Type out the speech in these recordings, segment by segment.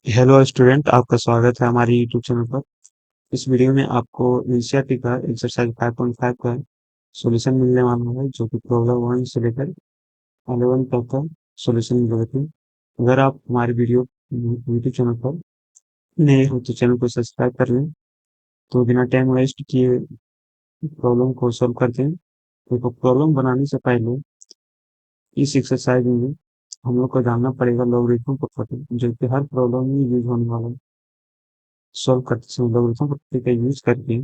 Hello student, आपका स्वागत है हमारे यूट्यूब चैनल पर। इस वीडियो में आपको एनसीईआरटी का एक्सरसाइज 5.5 का सॉल्यूशन मिलने वाला है, जो कि प्रॉब्लम 1 से लेकर 11 तक का सॉल्यूशन मिलेगा। अगर आप हमारे वीडियो यूट्यूब चैनल पर नए हो तो चैनल को सब्सक्राइब कर लें। तो बिना टाइम वेस्ट किए प्रॉब्लम को सॉल्व करते हैं। देखो, प्रॉब्लम बनाने से पहले इस एक्सरसाइज में हम लोग को जानना पड़ेगा लॉगरिथम प्रॉपर्टी, जो कि हर प्रॉब्लम में यूज होने वाला है। सॉल्व करते समय लॉगरिथम प्रॉपर्टी का यूज करके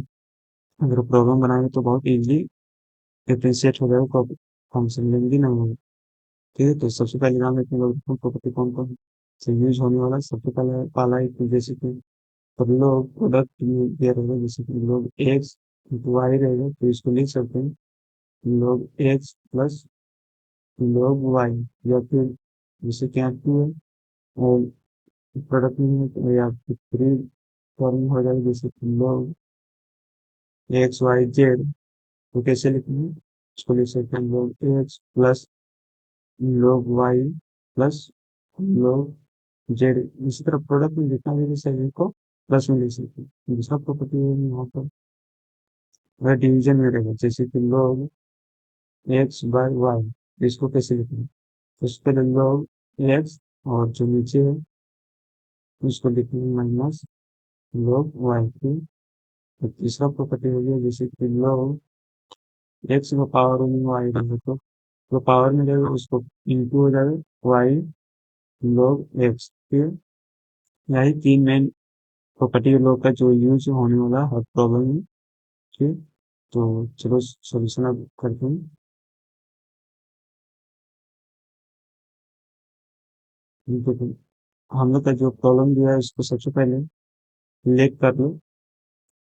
अगर प्रॉब्लम बनाएंगे तो बहुत इजीली डिफरेंशिएट हो जाएगा, फंक्शन लेंगे नहीं होगा। ठीक है, तो सबसे पहले जान लेते हैं लॉगरिथम प्रॉपर्टी कौन कौन से यूज होने वाला है। सबसे पहले पहला है कि जैसे कि सब लोग प्रोडक्ट दिया रहेगा, जैसे कि लोग एक्स इंटू वाई रहेगा, तो इसको लिख सकते हैं लोग एक्स प्लस लोग वाई, या फिर जैसे कि यहाँ टू है और प्रोडक्ट में है तो या फिर थ्री फॉर्म हो जाएगा, जैसे कि लोग एक्स वाई जेड। तो कैसे लिखेंगे, इसको लिख सकते हैं लोग एक्स प्लस लोग वाई प्लस लोग जेड। इसी तरह प्रोडक्ट में जितना भी सभी को प्लस में लिख सकते हैं। दूसरा प्रॉपर्टी है यहाँ पर वह डिवीजन में रहेगा, जैसे कि लोग एक्स बाय वाई। इसको कैसे लिखेंगे, उस पर लोग एक्स और जो नीचे है उसको लिखेंगे माइनस लोग वाई की। तो तीसरा प्रॉपर्टी हो गया, जैसे कि लोग एक्स का पावर में वाई रहेगा, तो पावर में जाएगा उसको इंटू हो जाएगा वाई log x। फिर यही तीन मेन प्रॉपर्टी लॉग का जो यूज होने वाला हर प्रॉब्लम में। ठीक, तो चलो सॉल्यूशन अब करते हैं। देखो, हम लोग का जो प्रॉब्लम दिया है उसको सबसे पहले लेट कर लो।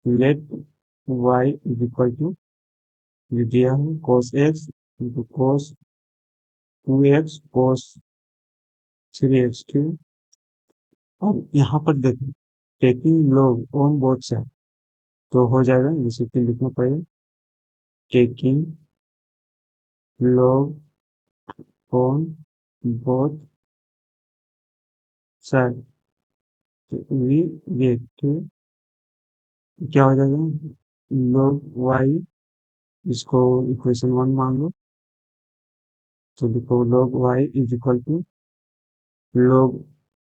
Let y is equal to जो दिया है cos x into cos 2x cos 3x। ठीक, अब यहाँ पर देखो taking log on both side, तो हो जाएगा जैसे कि लिखना पड़ेगा taking log on both side. We ये ठीक, क्या हो जाएगा log y, इसको इक्वेशन 1 मान लो। तो देखो log y is equal to log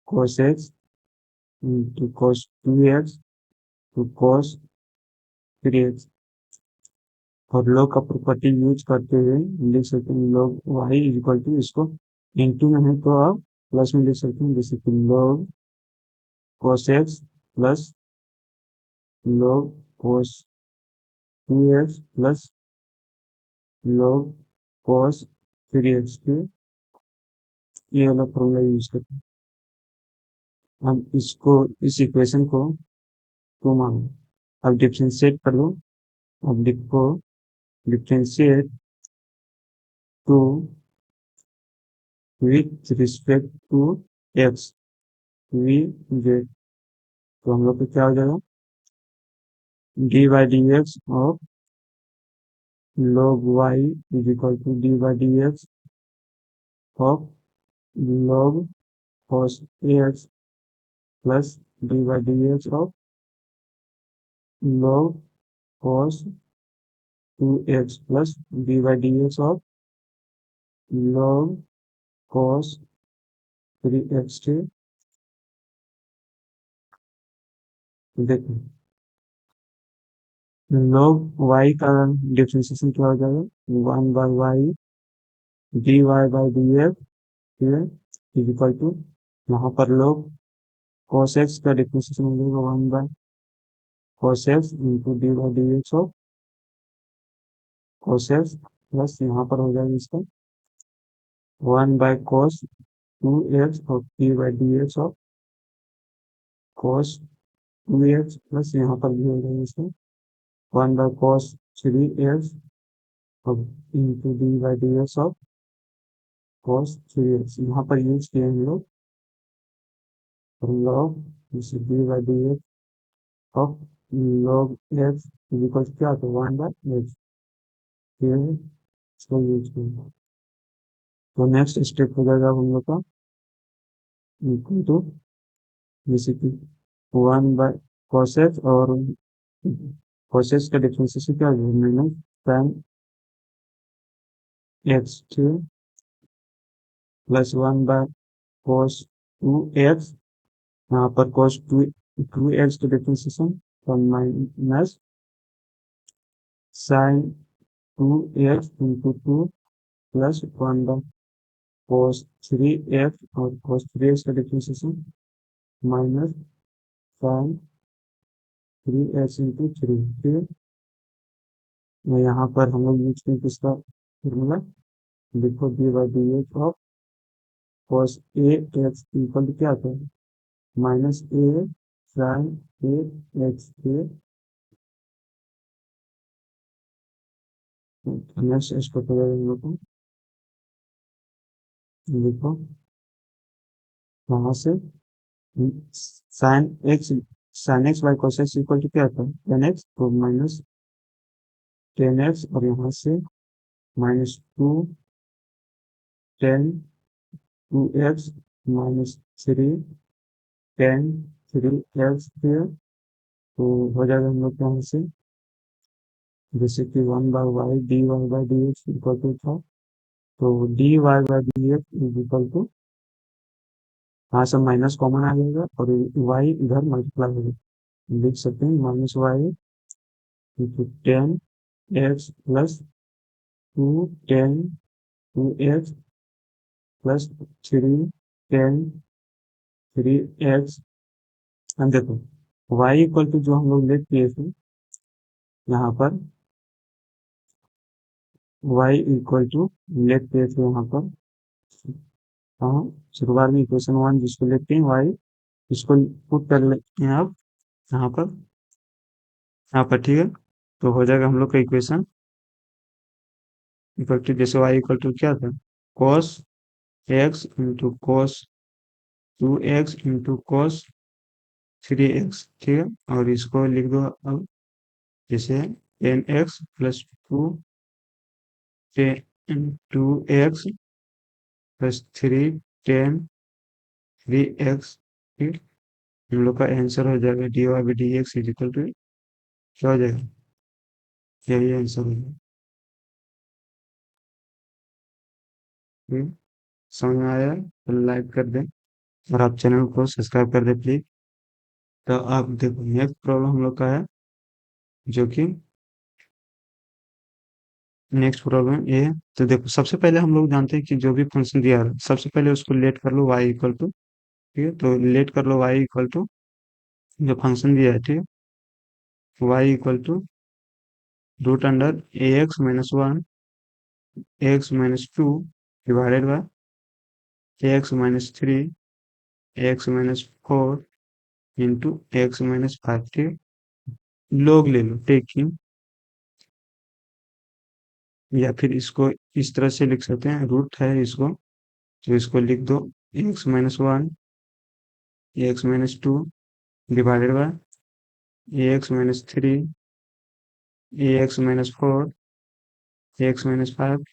cos x into cos 2x to cos 3x। और log का प्रॉपर्टी यूज करते हुए लिख सकते हैं log y is equal to, इसको इंटू में है तो आप प्लस में लिख सकते हैं, जैसे कि log cos x plus log cos 2x plus log cos 3x के ये वाला फॉर्मूला यूज करते हैं। हम इसको इस इक्वेशन को टू मानो, अब डिफ्रेंशिएट कर लो। अब लिखो differentiate to with respect to x v z. तो हम लोग को क्या हो जाएगा d by d x of log y is equal to d by d x of log cos ax plus d by d x of log cos 2x plus d by d x of log cos 3x। देखो log y का differentiation क्या हो जाएगा 1/y dy by dx। ठीक है, is equal to यहाँ पर log cos x का डिफ्रेंशिएशन हो जाएगा 1/cos x into d by d x of cos x plus यहाँ पर हो जाएगा इसका 1/cos 2x और d by d x of cos 2x plus यहाँ पर भी हो जाएगा इसका 1/cos 3x और into d by d x of cos 3x। यहाँ पर यूज किए हम लोग log d by d x of log x is equal to क्या होता है 1/x। ठीक है, इसको यूज किया। तो नेक्स्ट स्टेप हो जाएगा हम लोग का इक्वल टू जैसे कि 1/cos x और cos x का डिफरेंशिएशन क्या हो जाएगा, -sin x, ठीक है, प्लस 1/cos 2x, यहाँ पर cos 2x का डिफरेंशिएशन, तो minus sin 2x into 2 plus 1/cos 3x और cos 3x का differentiation minus sin 3x into 3, ठीक है। यहाँ पर हम लोग यूज करें किसका फॉर्मूला, लिखो d/dx of cos ax equal to क्या आता है, माइनस a sin ax के। नेक्स्ट इसको करेंगे हम लोग को, लिखो वहां से sine x sine x by cos x equal to क्या आता है, 10x, तो माइनस 10x, और यहाँ से -2 10 2x -3 10 3x, तो हो जाएगा हम लोग यहाँ से, जैसे कि 1/y dy/dx इक्वल टू था, तो dy/dx इज इक्वल टू, यहाँ से माइनस कॉमन आ जाएगा और y इधर मल्टीप्लाई हो जाएगा, लिख सकते हैं -y into 10x plus 2 plus 3 हम देखो y इक्वल टू जो हम लोग लेट किए थे यहाँ पर, y इक्वल टू लेट किए थे यहाँ पर, हाँ, शुरुआत में इक्वेशन 1 जिसको लेते हैं y, इसको पुट कर लेते हैं आप यहाँ पर, ठीक है। तो हो जाएगा हम लोग का इक्वेशन इक्वल टू, जैसे y इक्वल टू क्या था, cos x into cos 2x into cos 3x, ठीक है। और इसको लिख दो अब, जैसे 10x प्लस 2x प्लस 3 ठीक, हम लोग का आंसर हो जाएगा dy/dx इज इक्वल टू, क्या हो जाएगा, यही आंसर हो जाएगा, ठीक। समझ में आया तो लाइक कर दें और आप चैनल को सब्सक्राइब कर दें प्लीज। तो आप देखो नेक्स्ट प्रॉब्लम हम लोग का है, जो कि नेक्स्ट प्रॉब्लम ये है। तो देखो सबसे पहले हम लोग जानते हैं कि जो भी फंक्शन दिया है सबसे पहले उसको लेट कर लो y इक्वल टू, ठीक है। तो लेट कर लो y इक्वल टू जो फंक्शन दिया है, ठीक है, y equal to √ax-1 x-2 divided by x-3 x-4 into x-5, ठीक। लोग ले लो टेकिंग, या फिर इसको इस तरह से लिख सकते हैं, रूट है इसको, तो इसको लिख दो x-1 x-2 divided by x-3 x-4 x-5,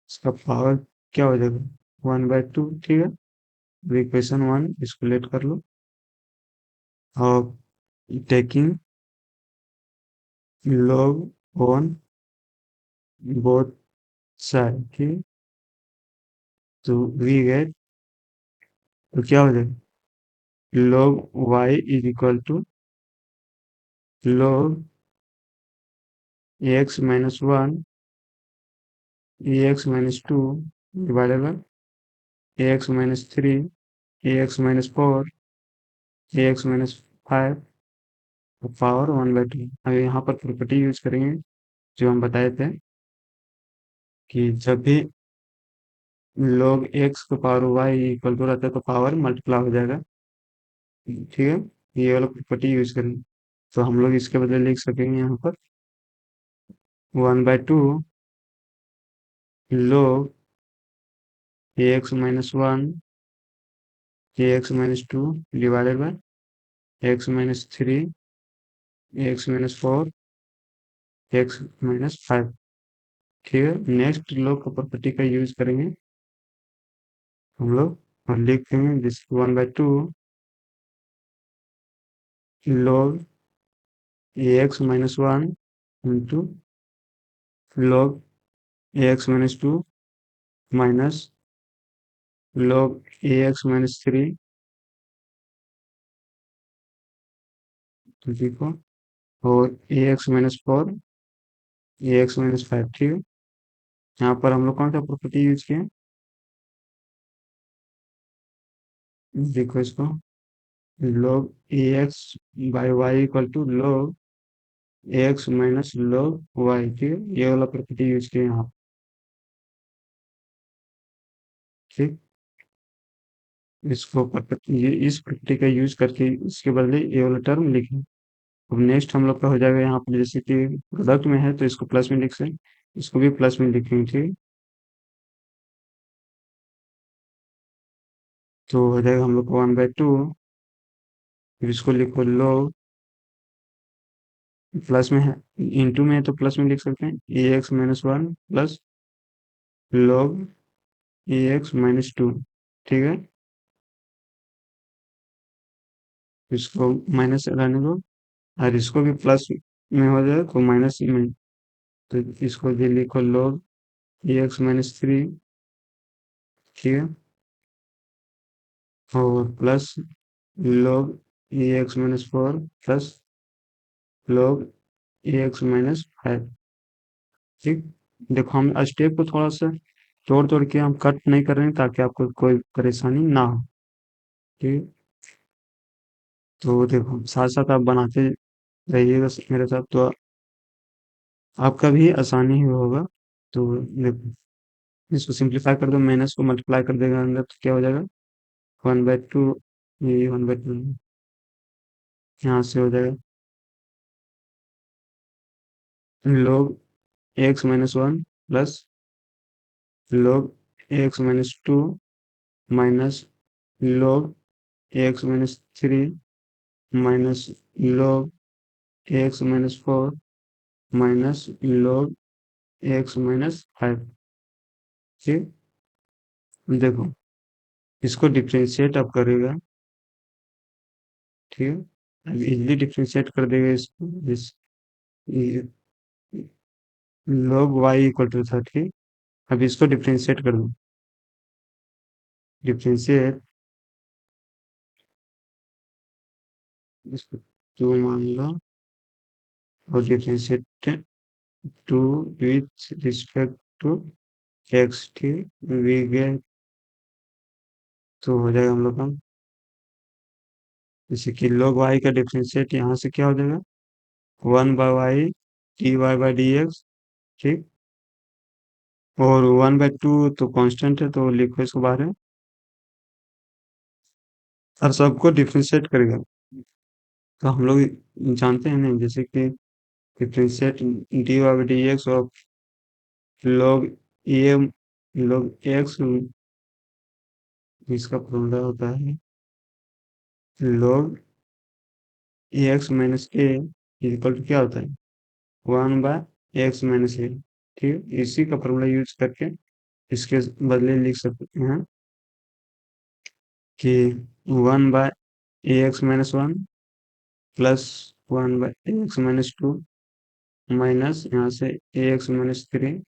इसका पावर क्या हो जाएगा, 1/2, ठीक है। इक्वेशन 1 इसको लेट कर लो और taking log on both side, ठीक। तो वी गेट, तो क्या हो जाएगा, log y is equal to log x-1 x-2 divided by x-3 x-4 x-5 power 1/2। अब यहाँ पर प्रॉपर्टी यूज करेंगे जो हम बताए थे कि जब भी log x का पावर y इक्वल टू रहता है तो पावर मल्टीप्लाई हो जाएगा, ठीक है। ये वाला प्रॉपर्टी यूज करेंगे, तो हम लोग इसके बदले लिख सकेंगे यहाँ पर 1/2 log ax-1 ax-2 divided by x-3 x-4 x-5, ठीक है। नेक्स्ट लोग का प्रॉपर्टी का यूज करेंगे हम लोग और लिखेंगे this 1/2 log ax minus 1 into log ax minus 2 minus log ax minus 3 देखो, और ax minus 4 ax minus 5, ठीक है। यहाँ पर हम लोग कौन सा प्रॉपर्टी यूज किए, देखो इसको, log ax by y equal to log ax minus log y, ठीक है, ये वाला प्रॉपर्टी यूज किए यहाँ, ठीक। इसको ये इस प्रॉपर्टी का यूज करके इसके बदले ये वाला टर्म लिखें। अब नेक्स्ट हम लोग का हो जाएगा यहाँ पर, जैसे कि प्रोडक्ट में है तो इसको प्लस में लिख सकते, इसको भी प्लस में लिखेंगे, ठीक। तो हो जाएगा हम लोग को 1/2, फिर इसको लिखो log, प्लस में है, इंटू में है तो प्लस में लिख सकते हैं, ए एक्स माइनस 1 प्लस log ए एक्स माइनस 2, ठीक है। इसको माइनस रहने दो, और इसको भी प्लस में हो जाए तो माइनस में, तो इसको भी लिखो log ए एक्स माइनस 3, ठीक है, और प्लस log ए एक्स माइनस 4 प्लस log ए एक्स माइनस 5, ठीक। देखो हम स्टेप को थोड़ा सा तोड़ तोड़ के हम कट नहीं कर रहे हैं ताकि आपको कोई परेशानी ना हो, ठीक। तो देखो साथ साथ आप बनाते रहिएगा मेरे साथ, तो आपका भी आसानी ही होगा। तो देखो, इसको सिंप्लीफाई कर दो, माइनस को मल्टीप्लाई कर देगा अंदर तो क्या हो जाएगा, 1/2, ये 1/2 यहाँ से हो जाएगा log x minus 1 plus log x minus 2 minus log x minus 3 minus log x minus 4 minus log x minus 5, ठीक। देखो इसको डिफ्रेंशिएट अब करेगा, ठीक है, अब इजिली डिफ्रेंशिएट कर देगा इसको, इस log y इक्वल टू था, ठीक। अब इसको डिफ्रेंशिएट कर दो, डिफ्रेंशिएट, इसको 2 मान लो, और differentiate to with respect to x, ठीक, वी गेट, तो हो जाएगा हम लोग का, जैसे कि log y का डिफ्रेंशिएट यहाँ से क्या हो जाएगा, 1/y dy/dx, ठीक। और 1/2 तो कांस्टेंट है तो लिखो इसको बाहर है, और सबको डिफ्रेंशिएट करेगा। तो हम लोग जानते हैं ना, जैसे कि differentiate dy/dx of log a log x, इसका फॉर्मूला होता है log x minus a equal to क्या होता है, 1/x माइनस ए, ठीक। इसी का फॉर्मूला यूज करके इसके बदले लिख सकते हैं कि 1/ax-1 प्लस 1/ax-2 माइनस यहाँ से ax-3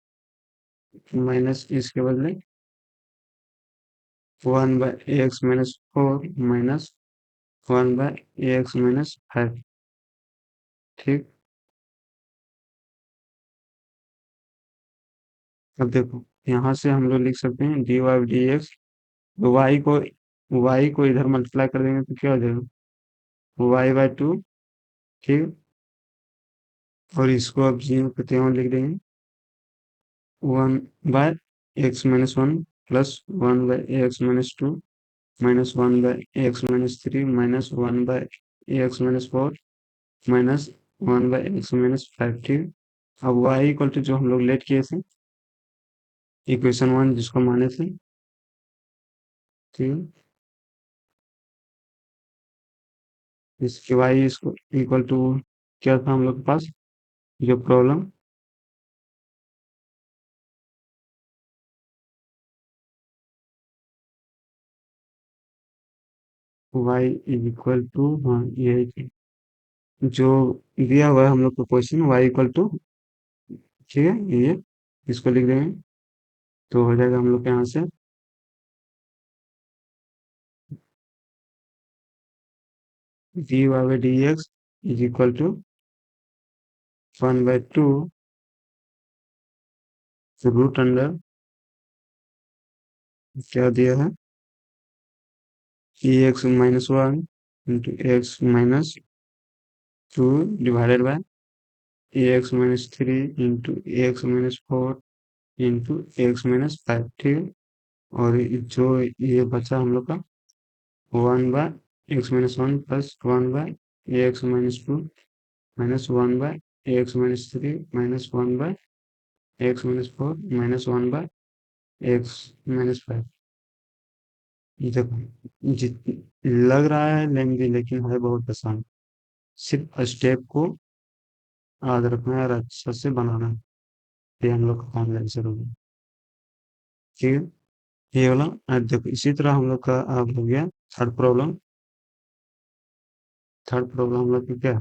माइनस इसके बदले 1/ax-4 माइनस 1/ax-5, ठीक। अब देखो यहाँ से हम लोग लिख सकते हैं dy/dx, y को इधर मल्टीप्लाई कर देंगे तो क्या हो जाएगा, y/2, ठीक। और इसको अब जीरो पे त्यों लिख देंगे, 1/x-1 plus 1/ax-2 minus 1/ax-3 minus 1/ax-4 minus 1/x-5, ठीक। अब y इक्वल टू जो हम लोग लेट किए थे, इक्वेशन 1 जिसको माने थे, ठीक। इसके y इसको इक्वल टू क्या था हम लोग के पास, जो प्रॉब्लम, y इक्वल टू, हाँ यही थी, जो दिया हुआ है हम लोग को क्वेश्चन y इक्वल टू, ठीक है, ये इसको लिख देंगे तो हो जाएगा हम लोग के यहाँ से dy by d x is equal to 1/2 root under, क्या दिया है, x minus one into x minus two divided by x minus three into x minus four into x minus five, ठीक है। और जो ये बचा हम लोग का 1/x-1 plus 1/x-2 minus 1/x-3 minus 1/x-4 minus 1/x-5। देखो लग रहा है लेंगे लेकिन है बहुत आसान, सिर्फ स्टेप को याद रखना है और अच्छा से बनाना है, ये हम लोग का काम है जरूर, ठीक है। ये वाला देखो इसी तरह हम लोग का अब हो गया थर्ड प्रॉब्लम। थर्ड प्रॉब्लम हम लोग की क्या है,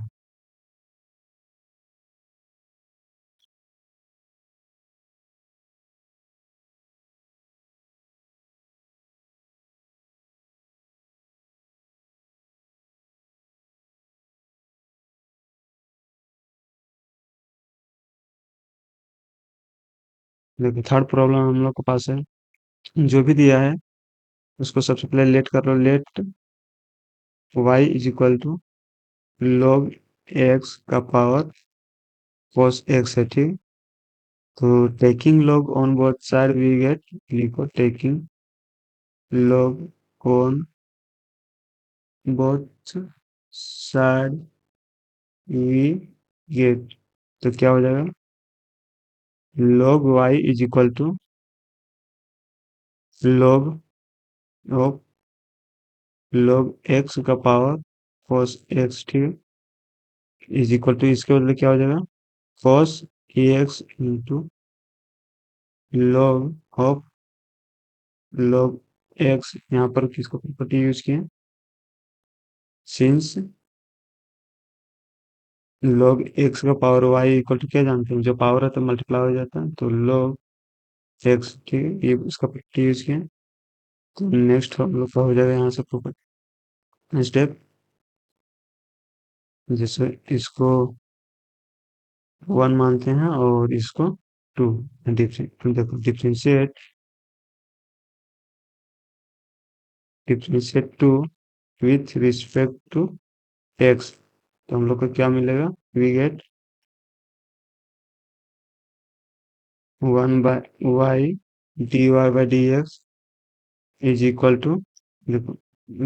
देखो थर्ड प्रॉब्लम हम लोग के पास है, जो भी दिया है उसको सबसे पहले लेट कर लो, let y is equal to log x का पावर cos x है, ठीक। तो taking log on both side we get, लिखो taking log on both side we get, तो क्या हो जाएगा, log y is equal to log of log x का पावर cos x, ठीक, इज इक्वल टू इसके बदले क्या हो जाएगा cos x into log of log x, यहाँ पर किसको प्रॉपर्टी यूज किए, सिंस log x का पावर y इक्वल टू क्या जानते हैं, जो पावर है तो मल्टीप्लाई हो जाता है, तो log x, ठीक है, ये इसका प्रॉपर्टी यूज किए। तो नेक्स्ट हम लोग का हो जाएगा यहाँ से प्रॉपर्टी स्टेप, जैसे इसको 1 मानते हैं और इसको 2, देखो differentiate 2 with respect to x, तो हम लोग को क्या मिलेगा, we get 1/y dy/dx is equal to, देखो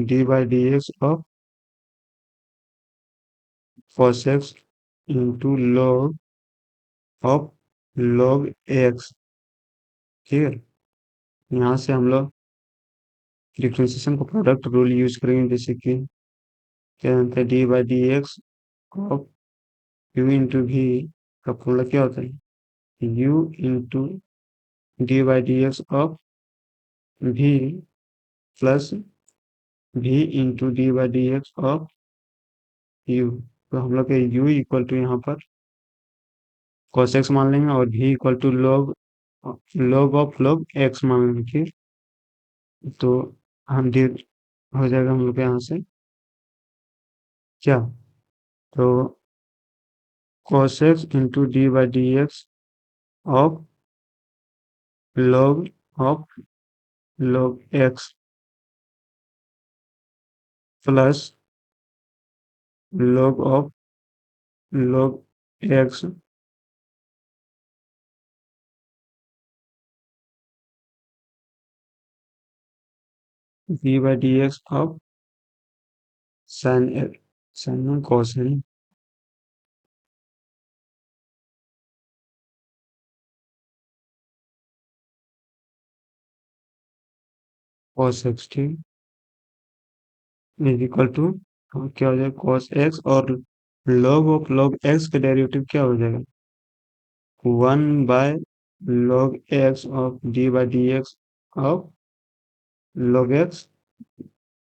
d/dx of cos x into log of log x, ठीक है। यहाँ से हम लोग डिफ्रेंशिएशन को प्रोडक्ट रूल यूज करेंगे, जैसे कि क्या जानते हैं d/dx of u into v का फॉर्मूला क्या होता है, u into d/dx of v plus v into d/dx of u, तो हम लोग के u इक्वल टू यहाँ पर cos x मान लेंगे और v equal to log of log x मान लेंगे, ठीक। तो हम डी हो जाएगा हम लोग के यहाँ से क्या, तो cos x into d/dx of log of log x plus log of log x d/dx of sin x, sin cos है, cos x, ठीक, इज इक्वल टू क्या हो जाएगा cos x और log ऑफ log x का derivative क्या हो जाएगा 1/log x of d/dx of log x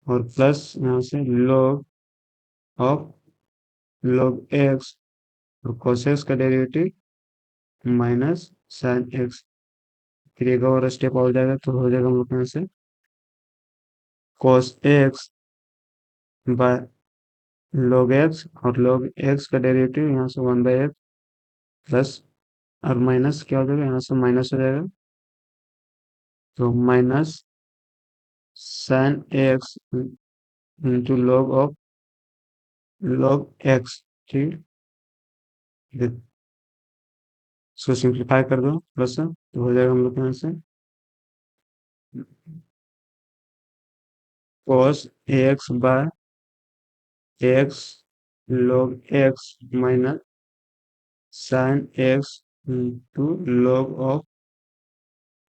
और प्लस यहाँ से log ऑफ log एक्स और cos एक्स का डेरिवेटिव माइनस साइन एक्स। फिर एक और स्टेप हो जाएगा तो हो जाएगा हम लोग के यहाँ से cos x by log x, और log एक्स का डेरिवेटिव यहाँ से 1/x प्लस और माइनस क्या हो जाएगा, यहाँ से माइनस हो जाएगा तो minus sine x into log x. ठीक, इसको सिंप्लीफाई कर दो प्लस तो हो जाएगा हम लोग के यहाँ से cos x by x log x minus sine x into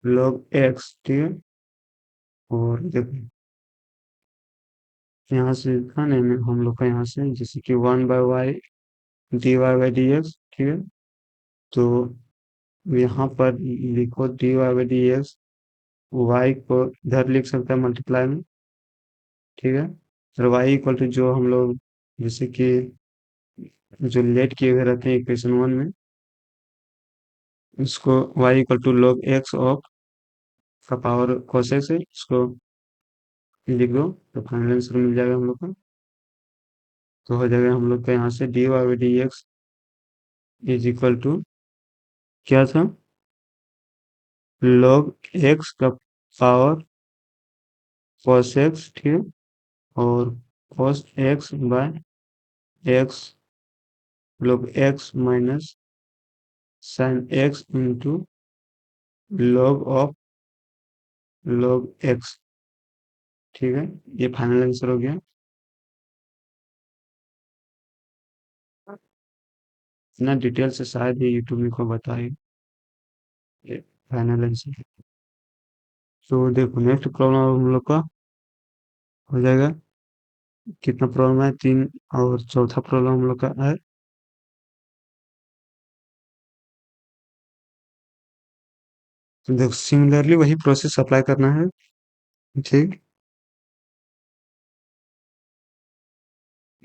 log x. ठीक है, और देखो यहाँ से था नहीं हम लोग का यहाँ से जैसे कि 1/y dy/dx। ठीक है, तो यहाँ पर लिखो dy/dx, y को इधर लिख सकते हैं मल्टीप्लाई में। ठीक है, और y इक्वल टू जो हम लोग जैसे कि जो लेट किए हुए रहते हैं इक्वेशन 1 में, इसको y equal to log x of का पावर cos x है, इसको लिख दो तो फाइनल आंसर मिल जाएगा हम लोग का। तो हो जाएगा हम लोग का यहाँ से dy/dx इज इक्वल टू क्या था, log x का पावर cos x। ठीक है, और cos x by x log x minus sin x into log x। ठीक है, ये फाइनल आंसर हो गया। इतना डिटेल से शायद ये यूट्यूब में को बताए, ये फाइनल आंसर। तो देखो नेक्स्ट प्रॉब्लम हम लोग का हो जाएगा, कितना प्रॉब्लम है, 3, और चौथा प्रॉब्लम हम लोग का है। तो देखो सिमिलरली वही प्रोसेस अप्लाई करना है। ठीक,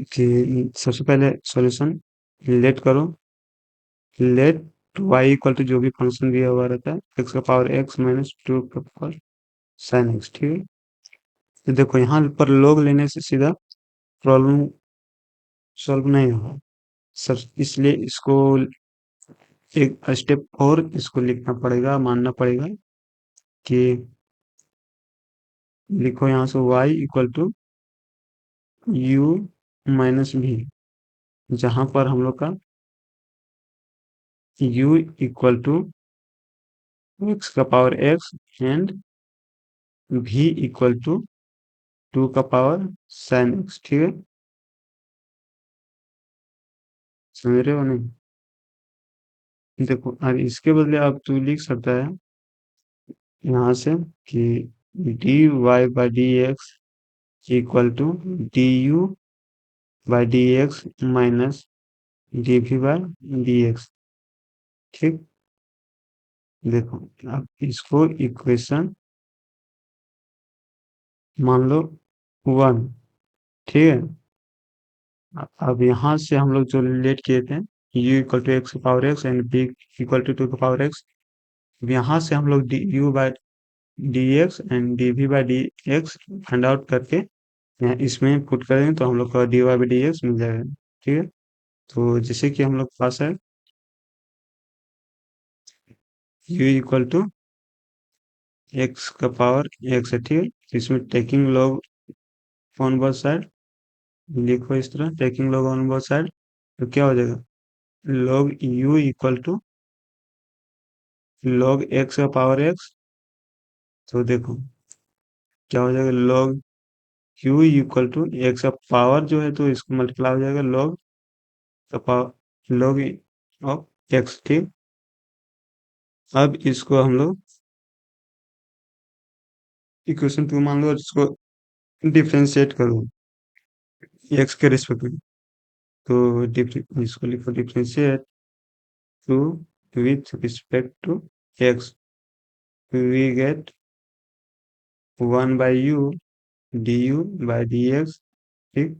कि सबसे पहले सॉल्यूशन लेट करो, लेट y इक्वल टू जो भी फंक्शन दिया हुआ रहता है x का पावर x माइनस 2 का पावर साइन x। ठीक है, तो देखो यहाँ पर log लेने से सीधा प्रॉब्लम सॉल्व नहीं होगा सब, इसलिए इसको एक स्टेप और इसको लिखना पड़ेगा, मानना पड़ेगा कि लिखो यहाँ से y equal to u minus v, जहां पर हम लोग का u इक्वल टू x का power x and v equal to 2 का पावर साइन x। ठीक है, समझ रहे हो नहीं? देखो अब इसके बदले आप तू लिख सकता है यहाँ से कि dy/dx equal to du/dx minus dv/dx। ठीक, देखो अब इसको इक्वेशन मान लो 1। ठीक है, अब यहाँ से हम लोग जो रिलेट किए थे u equal to x power x and b equal to 2 का पावर एक्स, यहाँ से हम लोग du/dx and dv/dx find out करके यहाँ इसमें पुट करेंगे तो हम लोग का dy/dx मिल जाएगा। ठीक है, तो जैसे कि हम लोग के पास है u इक्वल टू एक्स का पावर एक्स है। ठीक है, तो इसमें taking log on both side लिखो इस तरह, taking log on both side तो क्या हो जाएगा, log u equal to log x का पावर x। तो देखो क्या हो जाएगा, log q equal to x का पावर जो है तो इसको मल्टीप्लाई हो जाएगा log का पावर log ऑफ x। ठीक, अब इसको हम लोग इक्वेशन 2 मान लो और इसको डिफ्रेंशिएट करो x के रिस्पेक्ट में, तो इसको लिखो differentiate to with respect to x, we get 1/u du/dx। ठीक,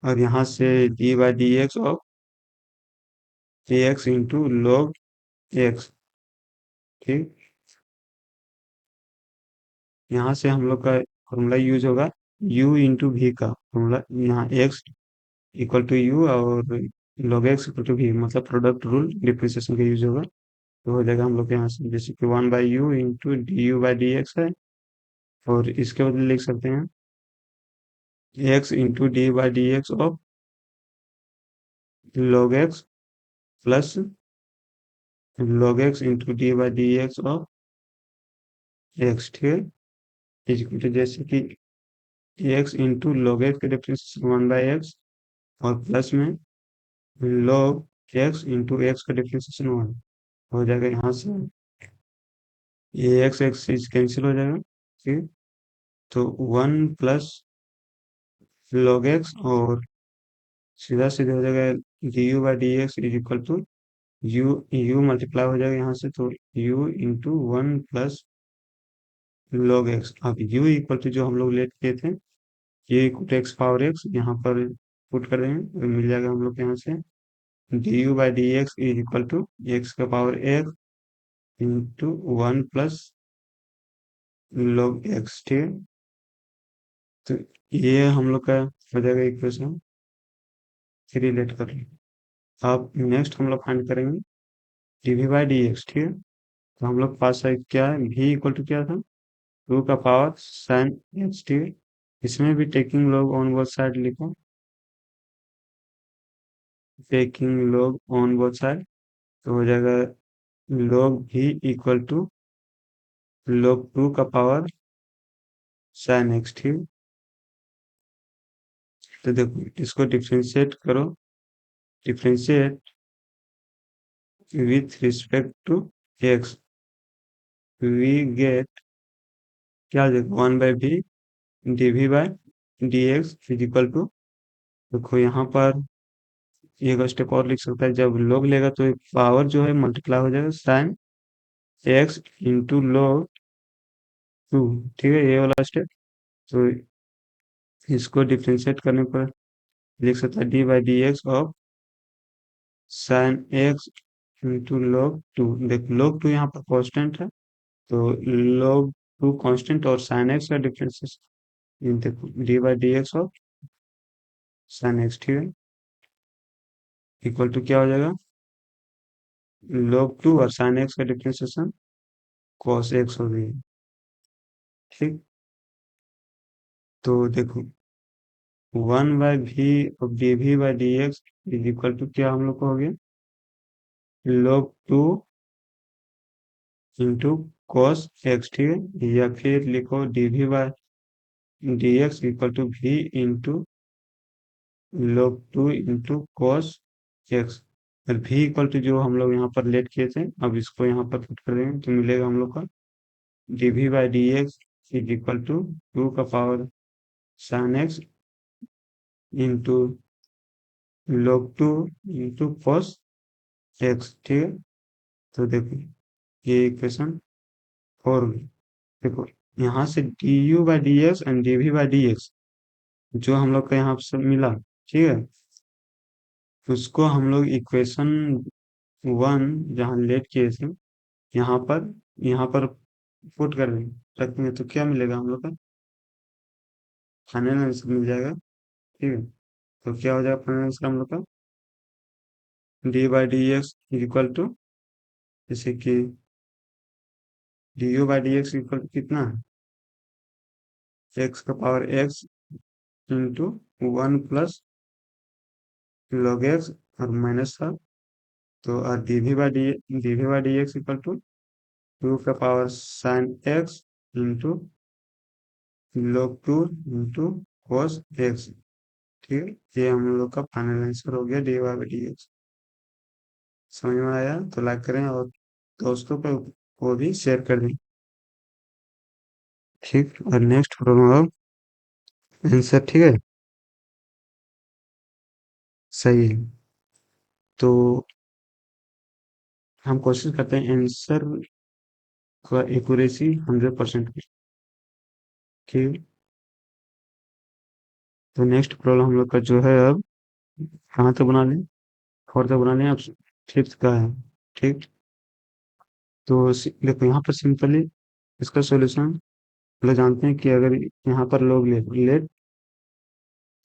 और यहाँ से d by d x of a x into log x. ठीक, यहाँ से हम लोग का फॉर्मूला यूज होगा u इंटू वी का फॉर्मूला। यहाँ x इक्वल टू यू और log x equal to v, मतलब प्रोडक्ट रूल डिप्रिसिएशन का यूज होगा। तो हो जाएगा हम लोग के यहाँ से जैसे कि 1/u into d u by d x है, और इसके बदले लिख सकते हैं x into d by d x of log x plus log x into d by d x of x। ठीक है, इक्वल टू जैसे कि x इंटू log x का डिफरेंस 1/x और प्लस में log x इंटू एक्स का differentiation 1 हो जाएगा। यहाँ से ये एक्स एक्स कैंसिल हो जाएगा। ठीक, तो 1 प्लस log x और सीधा सीधा हो जाएगा d u by d x is equal to u multiply हो जाएगा यहाँ से, तो u into 1 plus log x। अब u इक्वल टू जो हम लोग लेट किए थे ये equal to x power x यहाँ पर पुट कर देंगे, तो मिल जाएगा हम लोग के यहाँ से d u by d x is equal to x का power x into 1 plus log x। ठीक है, तो ये हम लोग का हो जाएगा इक्वेशन रिलेट कर लो। अब नेक्स्ट हम लोग फाइंड करेंगे डीवी बाई डी एक्स। ठीक है, तो हम लोग पास है क्या है, v इक्वल टू क्या था, 2 का पावर साइन एक्स। ठीक है, इसमें भी taking log on both side लिखो, taking log on both side, तो हो जाएगा log v equal to log 2 का पावर साइन एक्स। ठीक, तो देखो इसको डिफ्रेंशिएट करो, differentiate with respect to x, we get क्या देखो 1/v dv by d x is equal to, देखो यहाँ पर एक स्टेप और लिख सकता है, जब log लेगा तो पावर जो है मल्टीप्लाई हो जाएगा साइन एक्स इंटू log 2। ठीक है, ये वाला स्टेप, तो इसको डिफ्रेंशिएट करने पर लिख सकता है d by d x of sign x into log 2। देख log 2 यहाँ पर कांस्टेंट है, तो log 2 कांस्टेंट और साइन एक्स का डिफरेंस देखो D by d x of sign x. ठीक है, इक्वल टू क्या हो जाएगा log 2 और साइन एक्स का डिफरेंशिएशन cos एक्स हो गई। ठीक, तो देखो 1/v of d v by d x is equal to क्या हम लोग को हो गया log 2 इंटू cos एक्स। ठीक है, या फिर लिखो d v by d x equal to v into log 2 into cos x. और v इक्वल टू जो हम लोग यहाँ पर लेट किए थे, अब इसको यहाँ पर पुट कर देंगे तो मिलेगा हम लोग का d v by d x is equal to 2 का power sine x into log 2 into cos x. ठीक है, तो देखो ये इक्वेशन 4 हुई। देखो यहाँ से d u by d x and d v by d x जो हम लोग का यहाँ से मिला, ठीक है, उसको हम लोग इक्वेशन 1 जहाँ लेट किए थे यहाँ पर पुट कर रखेंगे तो क्या मिलेगा हम लोग का फाइनल आंसर मिल जाएगा। ठीक है, तो क्या हो जाएगा फाइनल आंसर हम लोग का d by d x equal to जैसे कि d u by d x equal to कितना है एक्स का power x into 1 plus log x और माइनस था, तो d v by d x equal to 2 का power sine x into log 2 into cos x. ठीक है, ये हम लोग का फाइनल आंसर हो गया d y by d x. समझ में आया तो लाइक करें और दोस्तों को भी शेयर कर दें। ठीक, और नेक्स्ट प्रॉब्लम आंसर। ठीक है, सही है, तो हम कोशिश करते हैं आंसर का एक्यूरेसी 100% की। ठीक, तो नेक्स्ट प्रॉब्लम हम लोग का जो है अब कहाँ तक बना लें, फोर्थ तक बना लें, अब फिफ्थ का है। ठीक, तो देखो यहाँ पर सिंपली इसका सॉल्यूशन मतलब जानते हैं कि अगर यहाँ पर लोग लेट,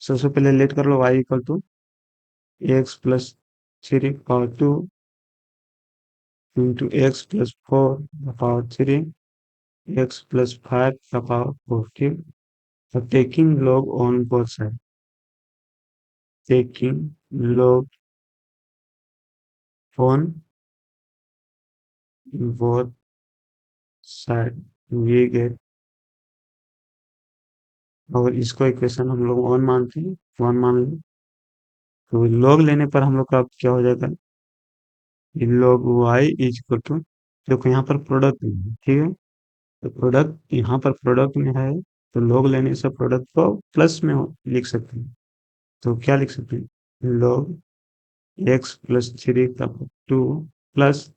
सबसे पहले लेट कर लो y equal to x plus three power two into x plus four power three x plus five का पावर फोर। ठीक, अब taking log on both side, taking log on both side, ये get, और इसको equation हम लोग one मानते हैं, वन मान लें। तो log लेने पर हम लोग का क्या हो जाएगा, log y is equal to, देखो यहाँ पर प्रोडक्ट में है, ठीक है, तो प्रोडक्ट यहाँ पर प्रोडक्ट में है, तो log लेने से प्रोडक्ट को प्लस में लिख सकते हैं। तो क्या लिख सकते हैं, log एक्स प्लस थ्री का two plus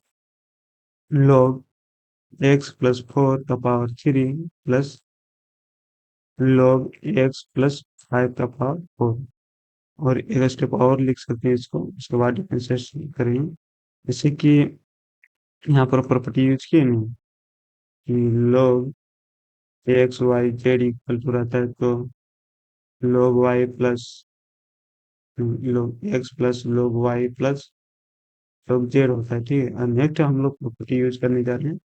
log x plus four का power three plus log x plus five का पावर फोर, और एक स्टेप और लिख सकते हैं इसको, उसके बाद डिफरेंशिएट करेंगे। जैसे कि यहाँ पर प्रॉपर्टी यूज किए नहीं कि log x y z equal to रहता है, तो log y plus log x plus log y plus log z होता है। ठीक है, और नेक्स्ट हम लोग प्रॉपर्टी यूज करने जा रहे हैं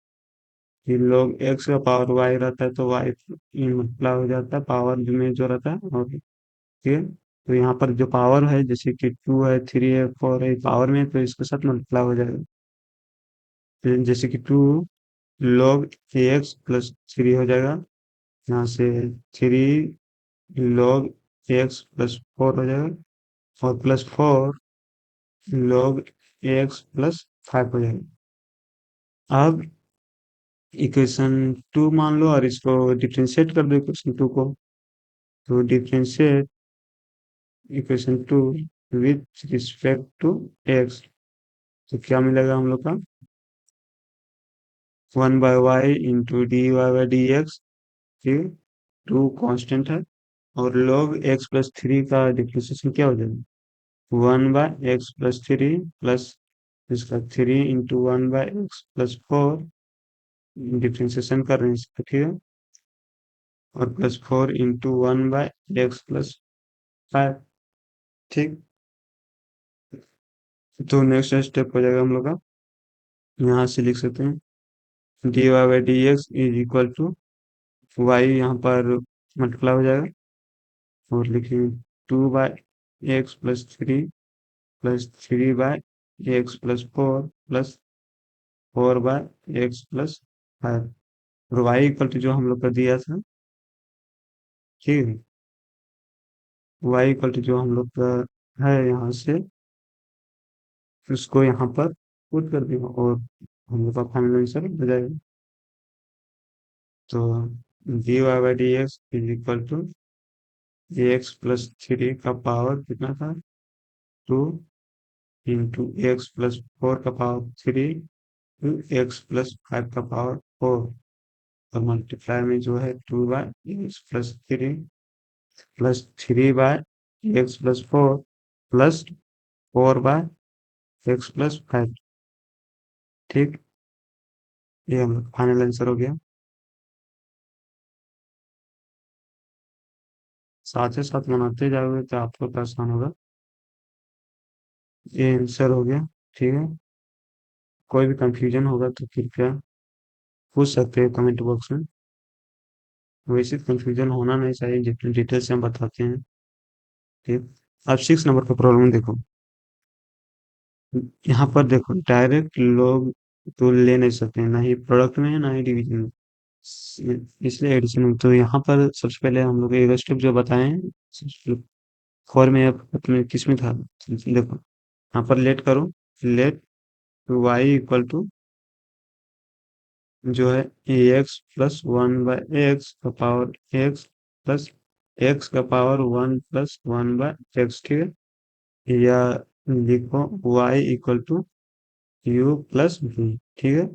कि log एक्स का पावर वाई रहता है, तो वाई मतलब हो जाता है पावर में जो रहता है, और ठीक है, तो यहाँ पर जो पावर है जैसे कि टू है, थ्री है, फोर है, पावर में है, तो इसके साथ मल्टीप्लाई हो जाएगा। फिर जैसे कि two log x plus three हो जाएगा, यहाँ से three log x plus four हो जाएगा, और plus four log x plus five हो जाएगा। अब इक्वेशन टू मान लो और इसको डिफ्रेंशिएट कर दो इक्वेशन टू को, तो differentiate equation two with respect to x, तो क्या मिलेगा हम लोग का, one by y into d y by d x. ठीक, टू कांस्टेंट है, और log एक्स प्लस थ्री का डिफ्रेंशिएशन क्या हो जाएगा, one by x plus three plus इसका three into one by x plus four, differentiation कर रहे हैं इसका, ठीक है, और plus four into one by x plus five. ठीक, तो नेक्स्ट स्टेप हो जाएगा हम लोग का, यहाँ से लिख सकते हैं d y by d x is equal to y, यहाँ पर मल्टीप्लाई हो जाएगा, और लिखेंगे two by x plus three by x plus four plus four by x plus five, और वाई इक्वल टू जो हम लोग का दिया था, ठीक है, वाई इक्वल टू जो हम लोग का है यहाँ से, उसको यहाँ पर पुट कर देगा, और हम लोग का फाइनल आंसर हो जाएगा। तो d y by d x is equal to x plus three का पावर कितना था, two into x plus four का power three x plus five का पावर फोर, और मल्टीप्लाई में जो है two by x plus three by x plus four plus four by x plus five. ठीक, ये हम फाइनल आंसर हो गया, साथ ही साथ बनाते जाओगे तो आपको तो आसान होगा। ये आंसर हो गया, ठीक है, कोई भी कंफ्यूजन होगा तो कृपया पूछ सकते हैं कमेंट बॉक्स में, वैसे कंफ्यूजन होना नहीं चाहिए, जितनी डिटेल से हम बताते हैं। ठीक, अब सिक्स नंबर का प्रॉब्लम देखो, यहाँ पर देखो डायरेक्ट लोग तो ले नहीं सकते हैं, ना ही प्रोडक्ट में है ना ही डिवीजन में, इसलिए एडिशन में, तो यहाँ पर सबसे पहले हम लोग एक स्टेप जो बताए हैं फॉर में, अपने किस में था, देखो यहाँ पर लेट करो, लेट वाई इक्वल टू जो है x plus one by x का पावर एक्स प्लस एक्स का power one plus one by x, ठीक है, या लिखो y equal to u plus b, ठीक है।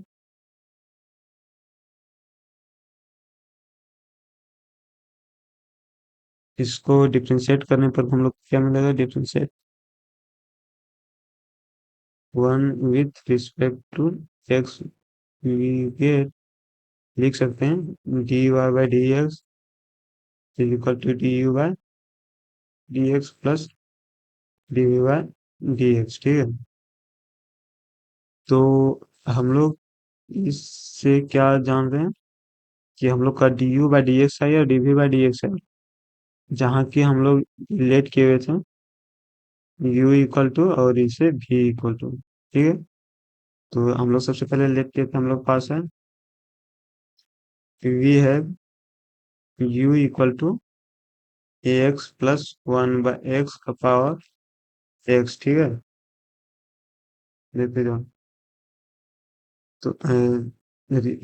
इसको डिफरेंशिएट करने पर हम लोग को क्या मिलेगा? Differentiate one with respect to x, we get, लिख सकते हैं d y by d x is equal to d u by d x plus d v by d x. ठीक है, तो हम लोग इससे क्या जान रहे हैं कि हम लोग का d u by d x है और d v by d x है, जहाँ की हम लोग रिलेट किए हुए थे u इक्वल टू और इसे v इक्वल टू। ठीक है, तो हम लोग सबसे पहले लेट किए थे, हम लोग पास है v है u equal to a x plus one by x का पावर एक्स। ठीक है, देखते जाओ। तो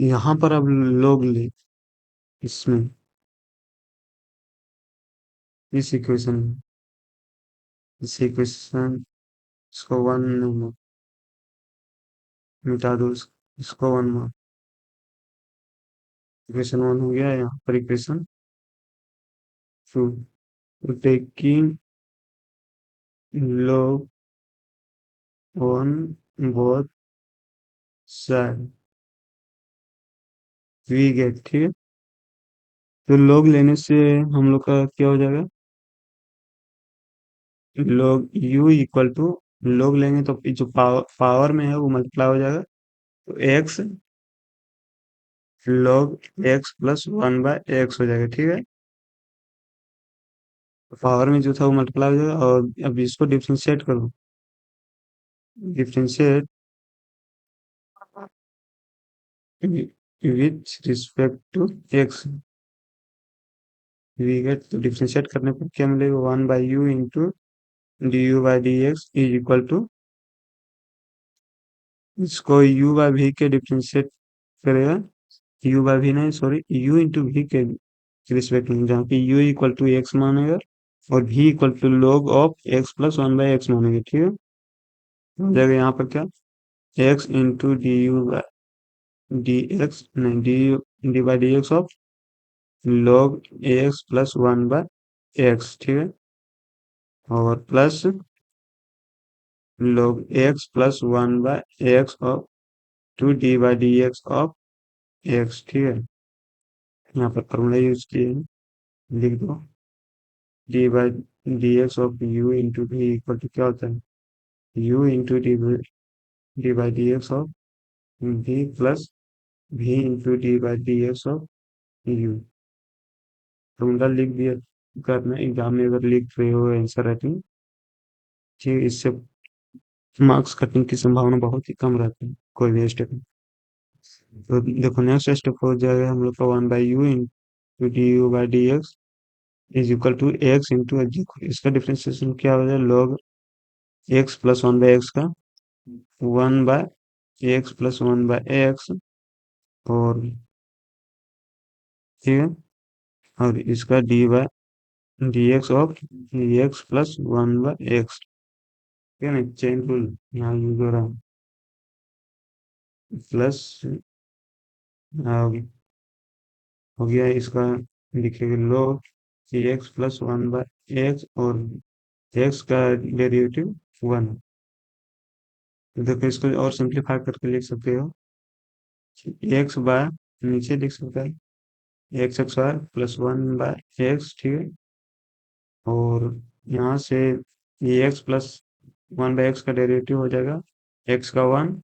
यहाँ पर अब लोग ले इसमें, इस इक्वेशन में, इस इक्वेशन, इसको वन मिटा दो, इसको वन में, इक्वेशन वन हो गया। यहाँ पर equation two, taking log on both side we get. ठीक है, तो log लेने से हम लोग का क्या हो जाएगा? log u equal to, log लेंगे तो जो पावर में है वो मल्टीप्लाई हो जाएगा, तो x log x plus one by x हो जाएगा। ठीक है, पावर में जो था वो मल्टीप्लाई हो जाएगा, और अब इसको डिफरेंशिएट करो, differentiate with respect to x, we get, तो डिफरेंशिएट करने पर क्या मिलेगा? One by u into d u by d x is equal to, इसको u बाई v के डिफरेंशिएट करेगा, u बाई v नहीं, सॉरी, u इंटू v के रिस्पेक्ट में, जहाँ पे u इक्वल टू एक्स मानेगा और v equal to log of x plus one by x मानेगा। ठीक है, हो जाएगा यहाँ पर क्या? x into d u by d x, नहीं, d by d x of log x plus one by x. ठीक है, और plus log x plus one by x of two d by d x of x. ठीक है, यहाँ पर formula use किए हैं, लिख दो d by d x of u into v equal to क्या होता है? U into d by d x of v plus v into d by d x of u. Formula लिख दिया, करना एग्जाम में अगर लिख रहे हो आंसर राइटिंग, ठीक, इससे मार्क्स कटने की संभावना बहुत ही कम रहती है कोई भी स्टेप में। तो देखो नेक्स्ट स्टेप हो जाएगा हम लोग का one by u into d u by d x is equal to x into, इसका डिफरेंशिएशन क्या हो जाए? log x plus one by x का one by x plus one by x, और ठीक है, और इसका d by d x of d x plus one by x. ठीक है ना, चेन रूल यहाँ यूज हो रहा है, प्लस हो गया इसका, लिखेंगे log x plus one by x, और एक्स का डेरिवेटिव वन। देखो इसको और सिंप्लीफाई करके लिख सकते हो, एक्स बाय, नीचे लिख सकते हैं x square plus one by x. ठीक है, और यहाँ से ये x plus one by x का डेरिवेटिव हो जाएगा एक्स का वन,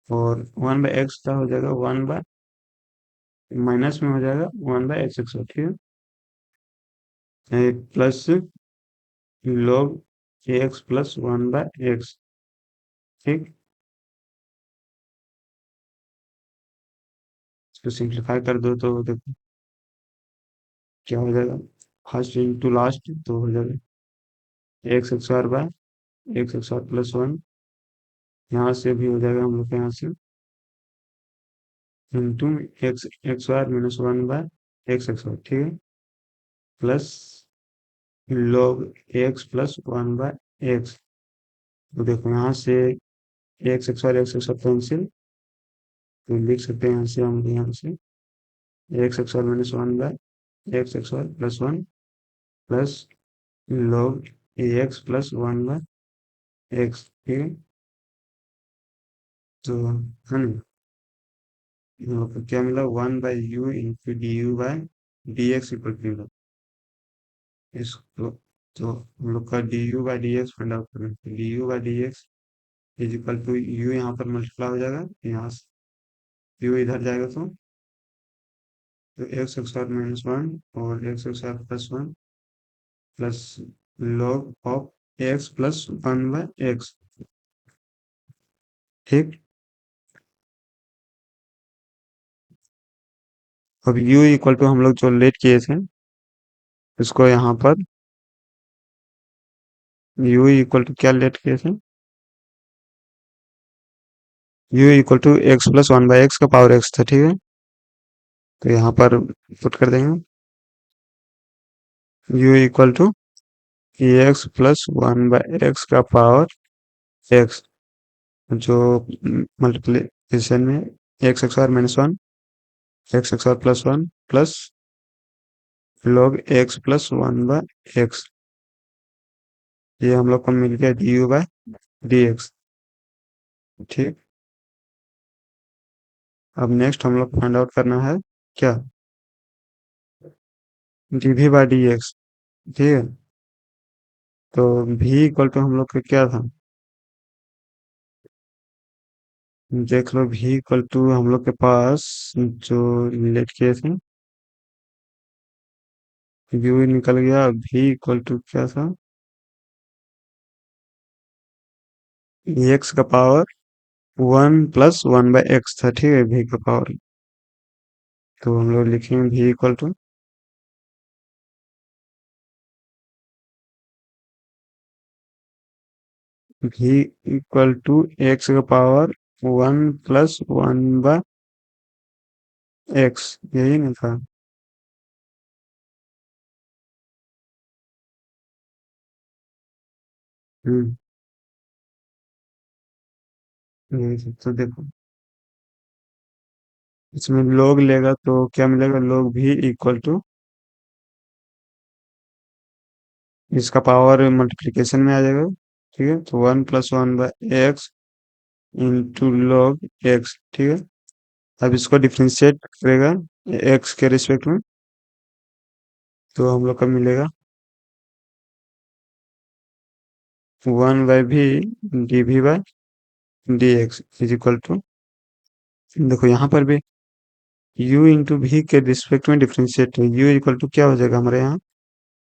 और वन बाई एक्स का हो जाएगा वन बाय, माइनस में हो जाएगा वन बाय एक्स स्क्वायर। ठीक है, plus log x plus one by x. ठीक, इसको सिंप्लीफाई कर दो तो देखो क्या हो जाएगा, फर्स्ट इंटू लास्ट तो हो जाएगा x square by x square plus one, यहाँ से भी हो जाएगा हम लोग के यहाँ से into x x square minus one by x square. ठीक है, plus log x plus one by x, तो देखो यहाँ से एक्स स्क्वायर कैंसिल, तो लिख सकते हैं यहाँ से x square minus one by x square plus one, plus log ax plus 1/x, ठीक है। तो है ना, यहाँ पर क्या मिला, 1/u into d u by d x equal to इसको। तो हम लोग का d u by d x find out करें, d u by d x is equal to u, यहाँ पर मल्टीप्लाई हो जाएगा, यहाँ से यू इधर जाएगा तो एक्स स्क्वायर माइनस वन और x square plus one plus log of x plus 1/x, ठीक। अब u इक्वल टू हम लोग जो लेट किए थे इसको यहाँ पर u इक्वल टू क्या लेट किए थे, u equal to x plus 1/x का पावर x था, ठीक है। तो यहाँ पर पुट कर देंगे u equal to x plus 1/x का पावर x, जो मल्टीप्लिकेशन में x square minus one x square plus one plus log x plus 1/x, ये हम लोग को मिल गया d u by d x, ठीक। अब नेक्स्ट हम लोग फाइंड आउट करना है क्या, d v by d x, ठीक है। तो भी इक्वल टू हम लोग का क्या था, देख लो, भी इक्वल टू हम लोग के पास जो लेट किए थे व्यू निकल गया, भी इक्वल टू क्या था, एक्स का पावर 1 + 1/x था, ठीक है, भी का पावर। तो हम लोग लिखेंगे भी इक्वल टू भी इक्वल टू एक्स का पावर 1 + 1/x, यही नहीं था। हम्म, यही था। तो देखो, इसमें लोग लेगा तो क्या मिलेगा, लोग भी इक्वल टू इसका पावर मल्टीप्लिकेशन में आ जाएगा, ठीक है। तो 1 + 1/x इंटू लॉग एक्स, ठीक है। अब इसको डिफ्रेंशिएट करेगा एक्स के रिस्पेक्ट में, तो हम लोग का मिलेगा 1/v d v by d x is equal to, देखो यहाँ पर भी u इंटू भी के रिस्पेक्ट में डिफ्रेंशिएट है, u इक्वल टू क्या हो जाएगा हमारे यहाँ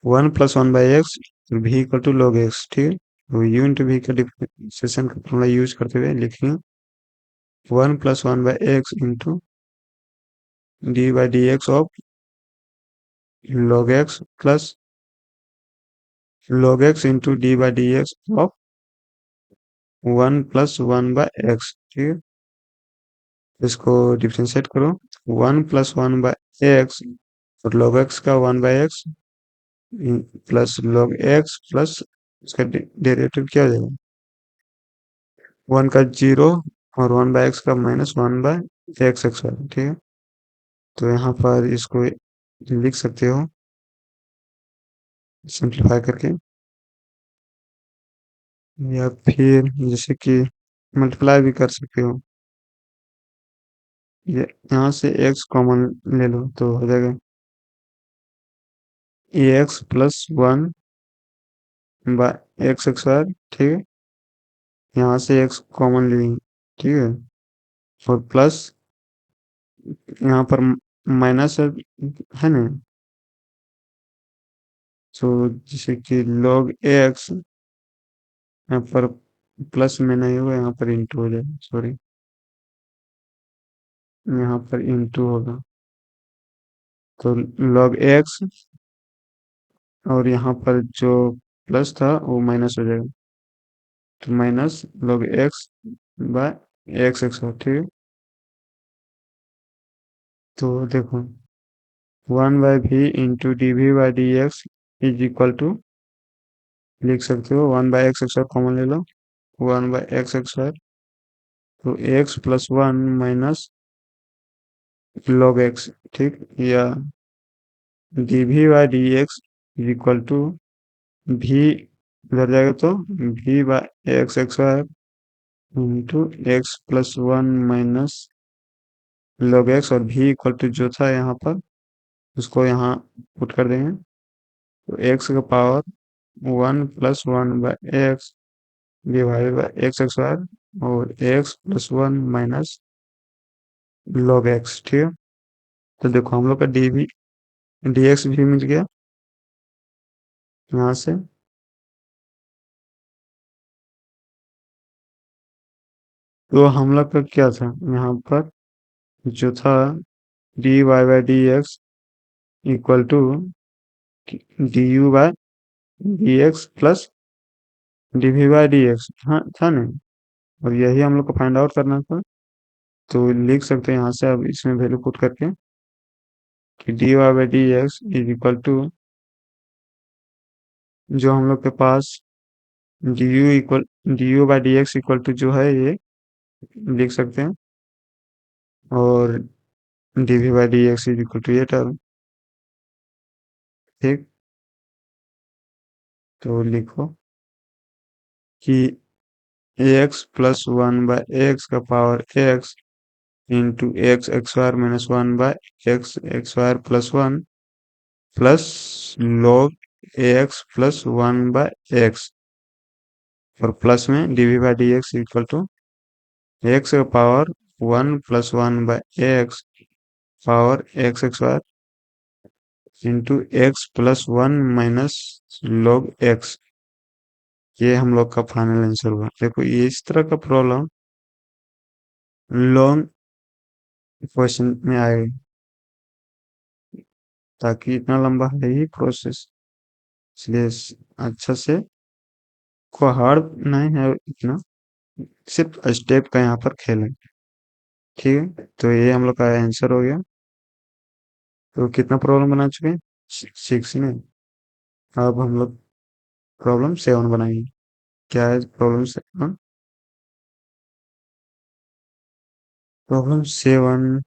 1 + 1/x, भी इक्वल टू लॉग एक्स, ठीक है। तो u इंटू भी का डिफ्रेंशिएशन का फॉर्मूला यूज करते हुए लिखेंगे 1 + 1/x into d by d x of log x plus log x into d by d x of 1 + 1/x, ठीक है। इसको डिफ्रेंशिएट करो, 1 + 1/x और log x का 1/x plus log x plus इसका डेरिवेटिव क्या हो जाएगा, 1 का 0 और 1/x का -1/x स्क्वायर, ठीक है। तो यहाँ पर इसको लिख सकते हो सिंप्लीफाई करके, या फिर जैसे कि मल्टीप्लाई भी कर सकते हो, ये यहाँ से x कॉमन ले लो तो हो जाएगा ax प्लस 1/x स्क्वायर, ठीक है। यहाँ से x कॉमन लेंगे, ठीक है, और प्लस यहाँ पर माइनस है ना, तो जैसे कि log ax, यहाँ पर प्लस में नहीं होगा, यहाँ पर इंटू हो जाएगा, सॉरी, यहाँ पर इंटू होगा, तो log x और यहाँ पर जो प्लस था वो माइनस हो जाएगा, तो minus log x by x square, ठीक है। तो देखो 1/v into d v by d x is equal to, लिख सकते हो 1/x स्क्वायर कॉमन ले लो, 1/x स्क्वायर, तो x plus 1 minus log x, ठीक, या d v by d x equal to भी इधर जाएगा तो भी by x y into x plus one minus log x, और भी इक्वल टू जो था यहाँ पर उसको यहाँ पुट कर देंगे, तो एक्स का power one plus one by x divide by x और x plus one minus log x, ठीक है। तो देखो हम लोग का डी भी डी एक्स भी मिल गया यहाँ से। तो हम लोग का क्या था यहाँ पर जो था d y by d x equal to d u by d x plus d v by d x, हाँ था नहीं। और यही हम लोग को फाइंड आउट करना था, तो लिख सकते हैं यहाँ से अब इसमें वैल्यू पुट करके कि d y by d x is equal to जो हम लोग के पास d u by d x equal to जो है ये लिख सकते हैं, और d v by d x is equal to ये टर्म, ठीक। तो लिखो कि x plus one by x का power x into x x wire minus one by x wire plus one plus log x plus one by x, और plus में d v by d x equal to x का power one plus one by x power x x wire into x plus one minus log x. ये हम लोग का final answer हुआ। देखो ये इस तरह का प्रॉब्लम लॉन्ग क्वेश्चन में आएगा, ताकि इतना लंबा है ही प्रोसेस, इसलिए अच्छा से को हार्ड नहीं है इतना, सिर्फ स्टेप का यहाँ पर खेल है, ठीक है। तो ये हम लोग का आंसर हो गया। तो कितना प्रॉब्लम बना चुके हैं, सिक्स में। अब हम लोग प्रॉब्लम सेवन बनाएंगे। क्या है प्रॉब्लम सेवन? प्रॉब्लम सेवन,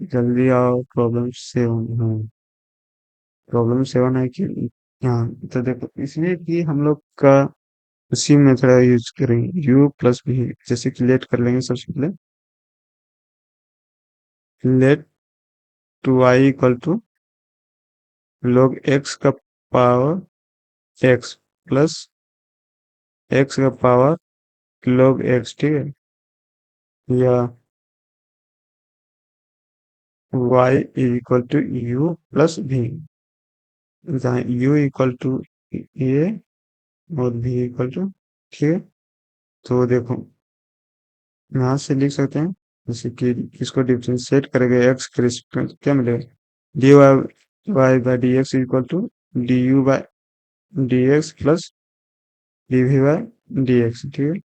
जल्दी आओ। प्रॉब्लम सेवन, हाँ प्रॉब्लम सेवन है कि हाँ, तो देखो इसमें कि हम लोग का उसी मेथड यूज करेंगे, यू प्लस भी, जैसे कि लेट कर लेंगे सबसे पहले। Let to I equal to log x का पावर एक्स प्लस एक्स का पावर log एक्स, ठीक है। या y is equal to u plus भी, जहाँ u इक्वल टू ए और v इक्वल टू, ठीक है। तो देखो यहाँ से लिख सकते हैं, जैसे कि इसको डिफरेंशिएट करेंगे एक्स के रिस्पेक्ट क्या मिलेगा, d y by d x equal to d u by d x plus d v by d x, ठीक है।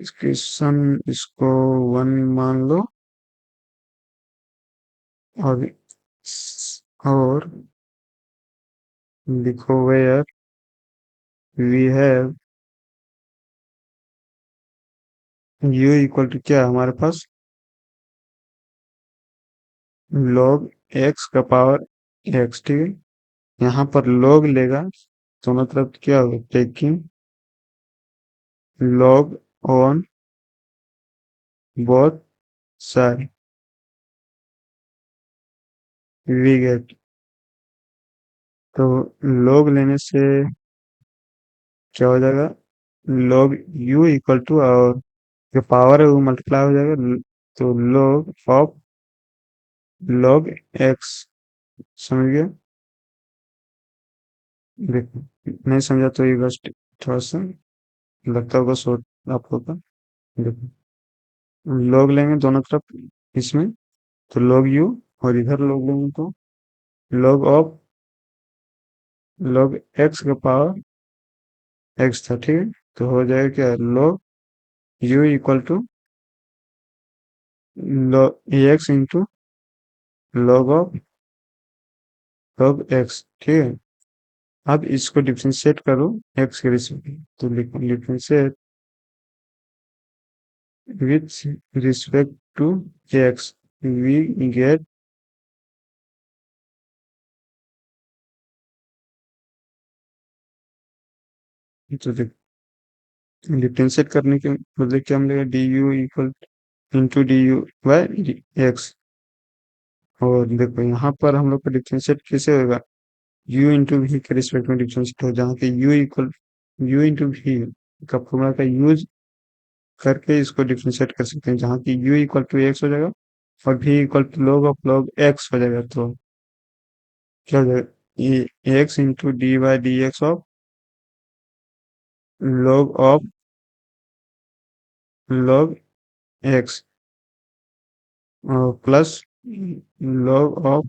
इसके सन इसको वन मान लो, और और लिखो where we have u equal to क्या हमारे पास log एक्स का पावर एक्स, ठीक है। यहाँ पर log लेगा तो मतलब क्या होगा, taking log on both side, we get. तो log लेने से क्या हो जाएगा, log u इक्वल टू, और जो पावर है वो मल्टीप्लाई हो जाएगा, तो log ऑफ log एक्स, समझ गया। देखो नहीं समझा तो ये बस थोड़ा सा लगता होगा शॉर्ट आपको का। देखो log लेंगे दोनों तरफ इसमें, तो log u, और इधर log लेंगे तो log ऑफ log एक्स का पावर एक्स था, ठीक है। तो हो जाएगा क्या, log u equal to log x into log of log x, ठीक है। अब इसको डिफरेंशिएट करो एक्स के रिस्पेक्ट, तो लिखो differentiate with respect to x, we get तो डिफ्रेंशिएट करने के बदले क्या मिलेगा, d u equal into d u by x. और देखो यहाँ पर हम लोग का डिफ्रेंशिएट कैसे होगा, यू इंटू वी के रिस्पेक्ट में डिफ्रेंशिएट हो, जहाँ पे u equal u into v का फॉर्मूला का यूज करके इसको डिफ्रेंशिएट कर सकते हैं, जहाँ की यू इक्वल टू एक्स हो जाएगा और v equal to log of log x हो जाएगा। तो क्या हो जाएगा, ये x into d by d x of log of log x plus log of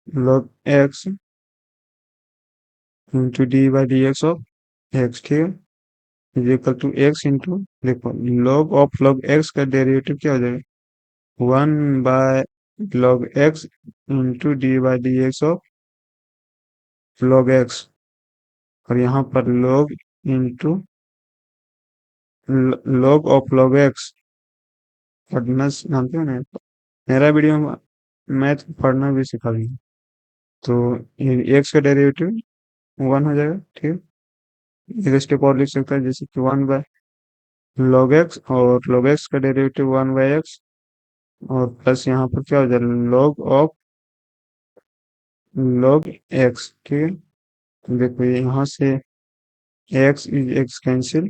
log x into d by d x of x, ठीक है, is equal to x into, देखो लॉग ऑफ लॉग एक्स का derivative क्या हो जाएगा, 1 by log x into d by d x of log x. और यहाँ पर log into log of log x, पढ़ना जानते हो ना, मेरा वीडियो में मैथ पढ़ना भी सिखा देंगे। तो एक्स का डेरिवेटिव 1 हो जाएगा, ठीक है, एक स्टेप और लिख सकता है, जैसे कि 1 बाय log x, और log x का डेरिवेटिव 1 बाय x, और प्लस यहाँ पर क्या हो जाएगा, log ऑफ log x, ठीक है। तो देखो यहाँ से x इज x कैंसिल,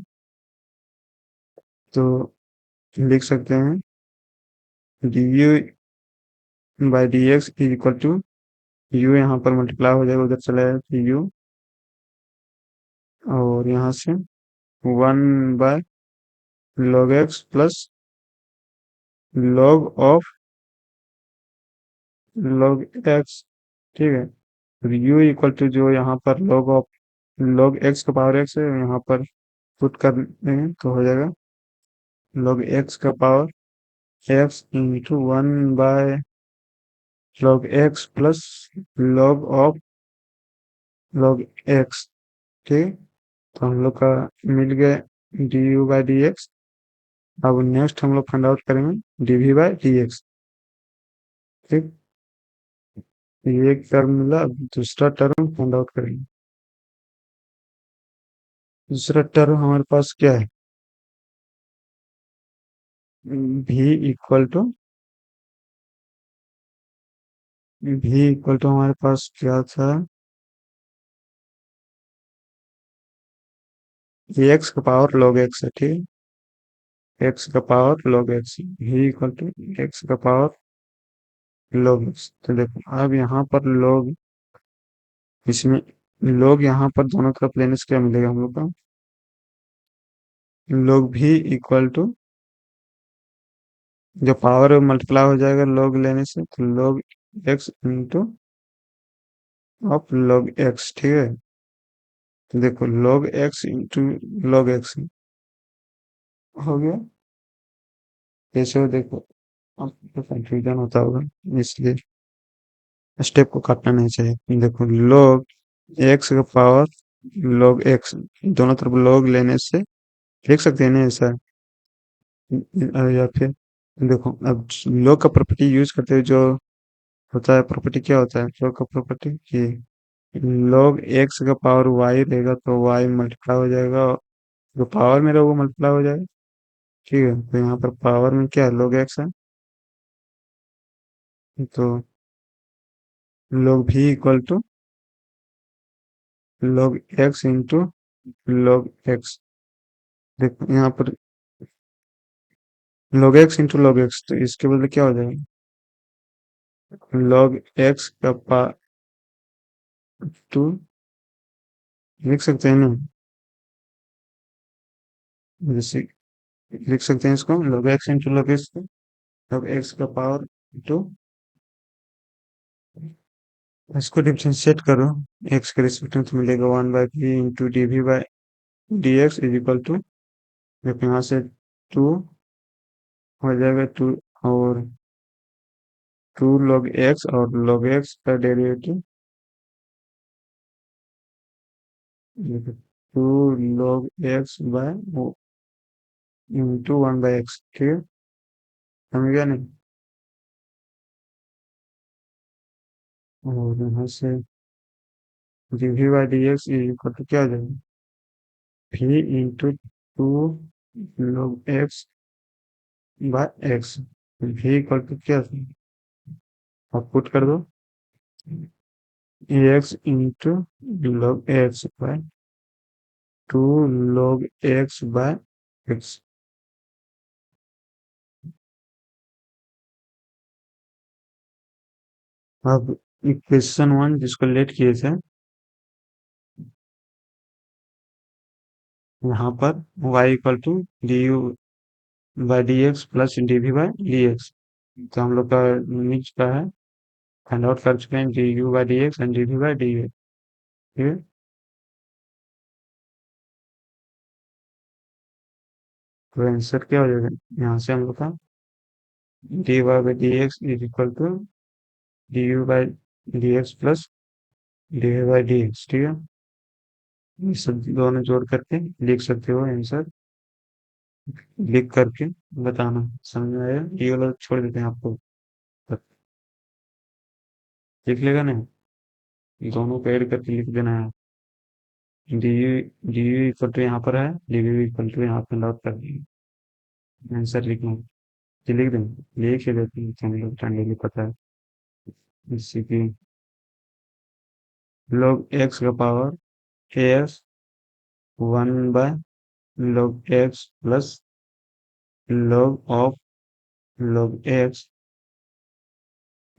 तो लिख सकते हैं du by d x is equal to, u यहाँ पर मल्टीप्लाई हो जाएगा, उधर चला जाएगा तो यू, और यहाँ से 1 by log x plus log of log x, ठीक है। तो यू इक्वल टू, जो यहाँ पर log ऑफ log x का पावर x है, यहाँ पर पुट कर देंगे तो हो जाएगा log x का power x into 1 by log x plus log of log x, ठीक। तो हम लोग का मिल गया d u by d x. अब नेक्स्ट हम लोग फाइंड आउट करेंगे डीवी बाई डी एक्स, ठीक। ये एक टर्म मिला, अब दूसरा टर्म फाइंड आउट करेंगे। दूसरा टर्म हमारे पास क्या है, भी इक्वल टू हमारे पास क्या था, एक्स का पावर log एक्स है, ठीक है, एक्स का power log x, v equal to x का पावर log एक्स। तो देखो अब यहाँ पर log, इसमें log यहाँ पर दोनों तरफ लेने से क्या मिलेगा हम लोग का, log भी इक्वल टू, जो पावर मल्टीप्लाई हो जाएगा log लेने से, तो log x into of log x, ठीक है। तो देखो log x into log x हो गया, कैसे हो देखो, आपको कंफ्यूजन होता होगा, इसलिए स्टेप को काटना नहीं चाहिए। देखो log एक्स का पावर log एक्स, दोनों तरफ log लेने से लिख सकते हैं ना ऐसा, या फिर देखो अब log का प्रॉपर्टी यूज करते हुए जो होता है, प्रॉपर्टी क्या होता है log का प्रॉपर्टी, ये log एक्स का पावर y रहेगा तो y मल्टीप्लाई हो जाएगा, जो पावर में रहेगा वो मल्टीप्लाई हो जाएगा, ठीक है। तो यहाँ पर पावर में क्या है, log एक्स है, तो log v equal to log x into log x. देखो यहाँ पर log x into log x, तो इसके बदले क्या हो जाएगा, log एक्स का पा टू, लिख सकते हैं ना, जैसे लिख सकते हैं इसको log x into log x, log x का पावर टू, इसको डिफरेंशिएट करो एक्स के रिस्पेक्ट में, तो मिलेगा 1/v into d v by d x is equal to, देखो यहाँ से 2 हो जाएगा, 2 और 2 log एक्स, और log एक्स का derivative 2 log x by into 1/x, ठीक है, समझ गया नहीं। और यहाँ से d v by d x is equal to क्या हो जाएगा, v into two log x by x, v equal to क्या, आप पुट कर दो x into log x by two log x by x. अब इक्वेशन वन जिसको let किए थे, यहाँ पर y equal to d u by d x plus d v by d x, तो हम लोग का नीच का है, फाइंड आउट कर चुके हैं d u by d x and d v by d x. ठीक है, तो आंसर क्या हो जाएगा यहाँ से हम लोग का, d y by d x is equal to d u by d x plus d v by d x. ठीक है, ये सब दोनों जोड़ करके लिख सकते हो आंसर, लिख करके बताना, समझ में आया, ये वाला छोड़ देते हैं आपको, लिख लेगा नहीं, दोनों को ऐड करके लिख देना है, d u, d u equal to यहाँ पर है, डी वी इक्वल टू यहाँ पे लॉक कर देंगे, आंसर लिखना है। ये लिख देंगे, लिख ही देते हैं, हम लोग टंडे पता है, जैसे कि log एक्स का power x one by log x plus log of log x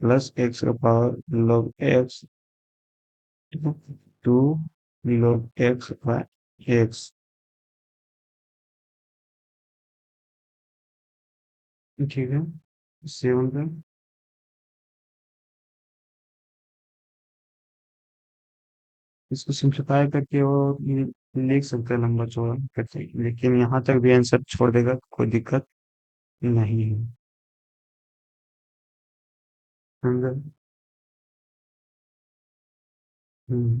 plus x का power log x two log x by x. ठीक है, सेवन पे इसको सिंप्लीफाई करके वो लिख सकते हैं लंबा चौड़ा करके, लेकिन यहाँ तक भी आंसर छोड़ देगा, कोई दिक्कत नहीं है। समझा? हम्म,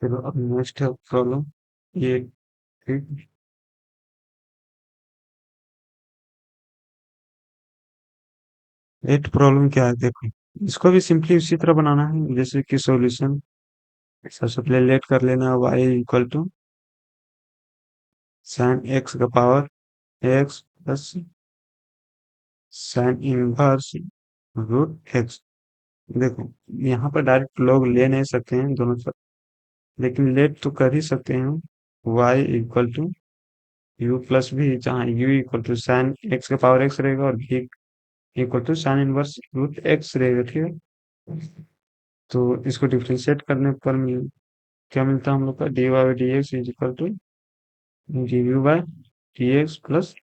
चलो अब नेक्स्ट है प्रॉब्लम ये। ठीक, एट प्रॉब्लम क्या है देखो, इसको भी सिंपली उसी तरह बनाना है जैसे कि सॉल्यूशन, सबसे पहले लेट कर लेना y equal to sine x का power x plus sine inverse root x. देखो यहाँ पर डायरेक्ट लोग ले नहीं सकते हैं दोनों तरफ, लेकिन लेट तो कर ही सकते हैं, y equal to u plus भी, जहाँ u equal to sine x का पावर एक्स रहेगा और v equal to sine inverse root x रहेगा। ठीक है, तो इसको डिफ्रेंशिएट करने पर क्या मिलता है हम लोग का, d y by d x is equal to d u by d x plus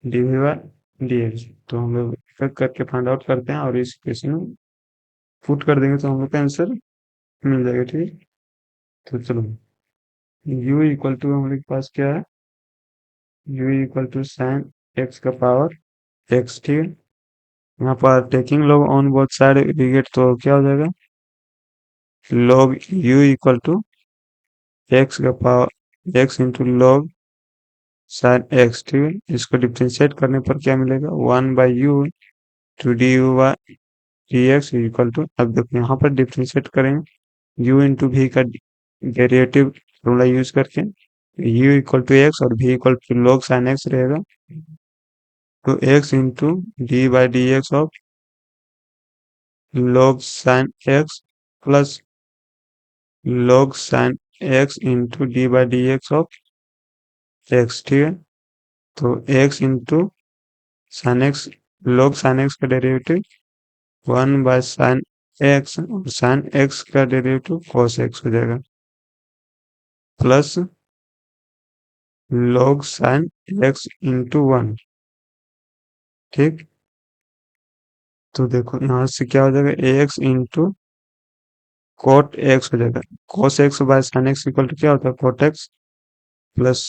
d v by d x. तो हम लोग इफेक्ट करके फाइंड आउट करते हैं और इस इक्वेशन में पुट कर देंगे तो हम लोग का आंसर मिल जाएगा। ठीक है, तो चलो u इक्वल टू हम लोग के पास क्या है, u equal to sine x का पावर एक्स। ठीक है, यहाँ पर taking log on both side we get, तो क्या हो जाएगा log u equal to x का power x into log sine x. ठीक है, इसको डिफ्रेंशिएट करने पर क्या मिलेगा, one by u to d u by d x equal to, अब देखो यहाँ पर डिफ्रेंशिएट करेंगे u इंटू भी का डेरिवेटिव फॉर्मूला यूज करके, u इक्वल टू एक्स और v equal to log sine x रहेगा, तो x into d by d x of log sine x plus log sine x into d by d x of x. ठीक है, तो x into sine x, log sine x का derivative one by sine x और sine x का derivative cos x हो जाएगा, plus log sine x into one. ठीक, तो देखो यहाँ से क्या हो जाएगा, a x into cot x हो जाएगा, cos x by sine x equal to क्या होता है, cot x plus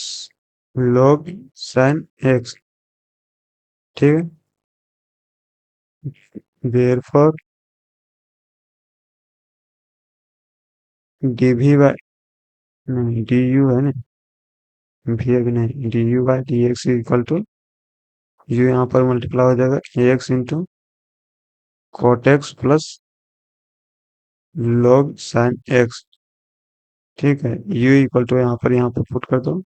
log sine x. ठीक है, देयरफॉर डी वी बाय, नहीं डी यू है ना, भी अभी नहीं, d u by d x equal to u यहाँ पर मल्टीप्लाई हो जाएगा a x into cot x plus log sine x. ठीक है, u इक्वल टू यहाँ पर पुट कर दो,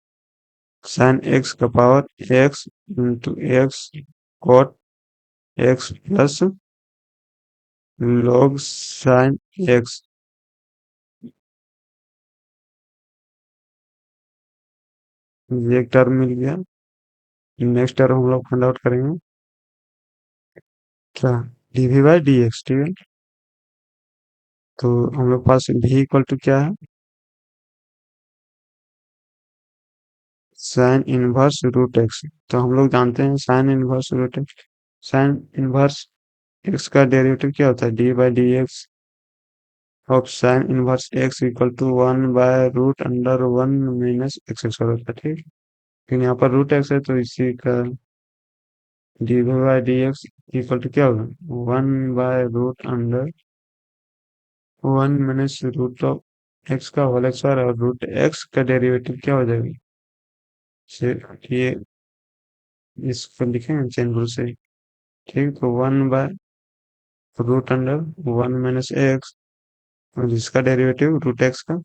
साइन एक्स का power x into x cot x plus log sine x. ये एक टर्म मिल गया। नेक्स्ट टर्म हम लोग फाइंड आउट करेंगे क्या, dv बाई डी एक्स। ठीक है, तो हम लोग पास v इक्वल टू क्या है, साइन इनवर्स रूट एक्स। तो हम लोग जानते हैं sine inverse root x, sine inverse x का डेरिवेटिव क्या होता है, d by d x of sine inverse x equal to 1/√अंडर 1 माइनस एक्स एक्स होता है। ठीक, लेकिन यहाँ पर रूट एक्स है तो इसी का d by d x equal to क्या होगा, 1/√अंडर 1 माइनस रूट ऑफ एक्स का होल स्क्वायर, और रूट एक्स का डेरिवेटिव क्या हो जाएगा, से ये इसको लिखेंगे चेन रूल से। ठीक, तो 1/√अंडर 1 माइनस एक्स, और जिसका डेरिवेटिव रूट एक्स का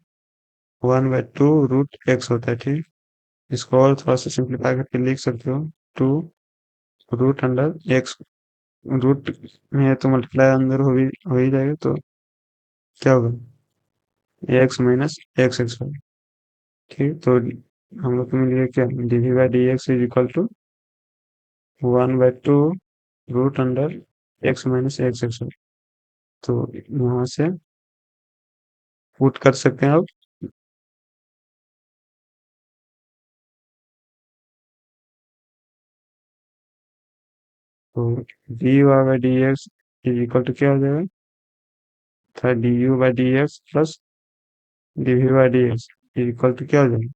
1/2 रूट एक्स होता है। ठीक, इसको और थोड़ा सा सिंप्लीफाई करके लिख सकते हो, 2 रूट अंडर एक्स, रूट में है तो मल्टीप्लाई अंदर हो ही जाएगा, तो क्या होगा, एक्स माइनस एक्स एक्स होगा। ठीक, तो हम लोग को मिल गया क्या, dv by d x is equal to 1/2 root under x minus x x. तो यहाँ से पुट कर सकते हैं अब, तो dy by d x is equal to क्या हो जाएगा, था du by d x plus dv by d x is equal to क्या हो जाएगा,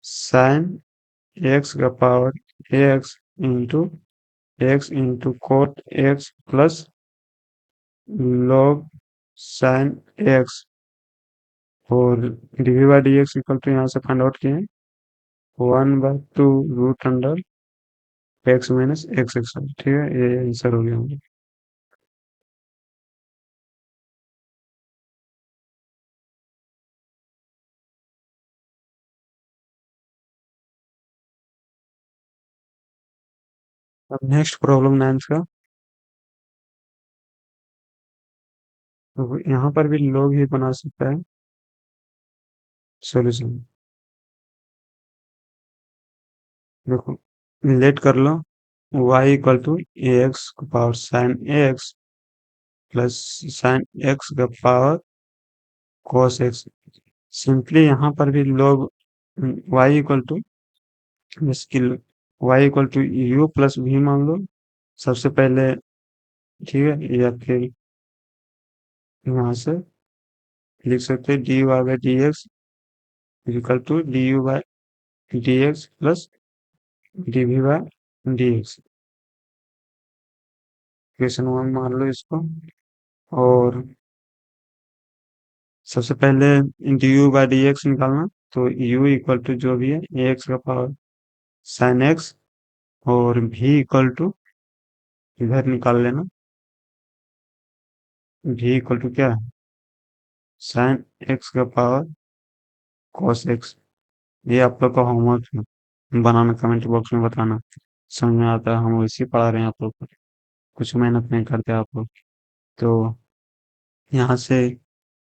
साइन एक्स का power x into cot x plus log sine x, और dv by d x equal to यहाँ से फाइंड आउट किए हैं 1/2 root under x minus x x. ठीक है, ये आंसर हो गया हमारा। अब नेक्स्ट प्रॉब्लम 9 का, तो यहाँ पर भी लोग ही बना सकता है सॉल्यूशन। देखो, लेट कर लो y equal to a x का power sine x plus sine x का पावर कॉस एक्स। सिंपली यहाँ पर भी लोग y equal to skill y equal to u plus v मान लो सबसे पहले। ठीक है, या फिर यहाँ से लिख सकते हैं d y by d x equal to d u by d x plus d v by d x. Equation 1 मान लो इसको, और सबसे पहले d u by d x निकालना, तो u इक्वल टू जो भी है ए एक्स का पावर साइन एक्स, और v इक्वल टू इधर निकाल लेना, v इक्वल टू क्या है, साइन एक्स का पावर कॉस एक्स। ये आप लोग का होमवर्क है, बनाना कमेंट बॉक्स में बताना, समझ में आता है, हम वैसे ही पढ़ा रहे हैं आप लोग को, कुछ मेहनत नहीं करते आप लोग। तो यहाँ से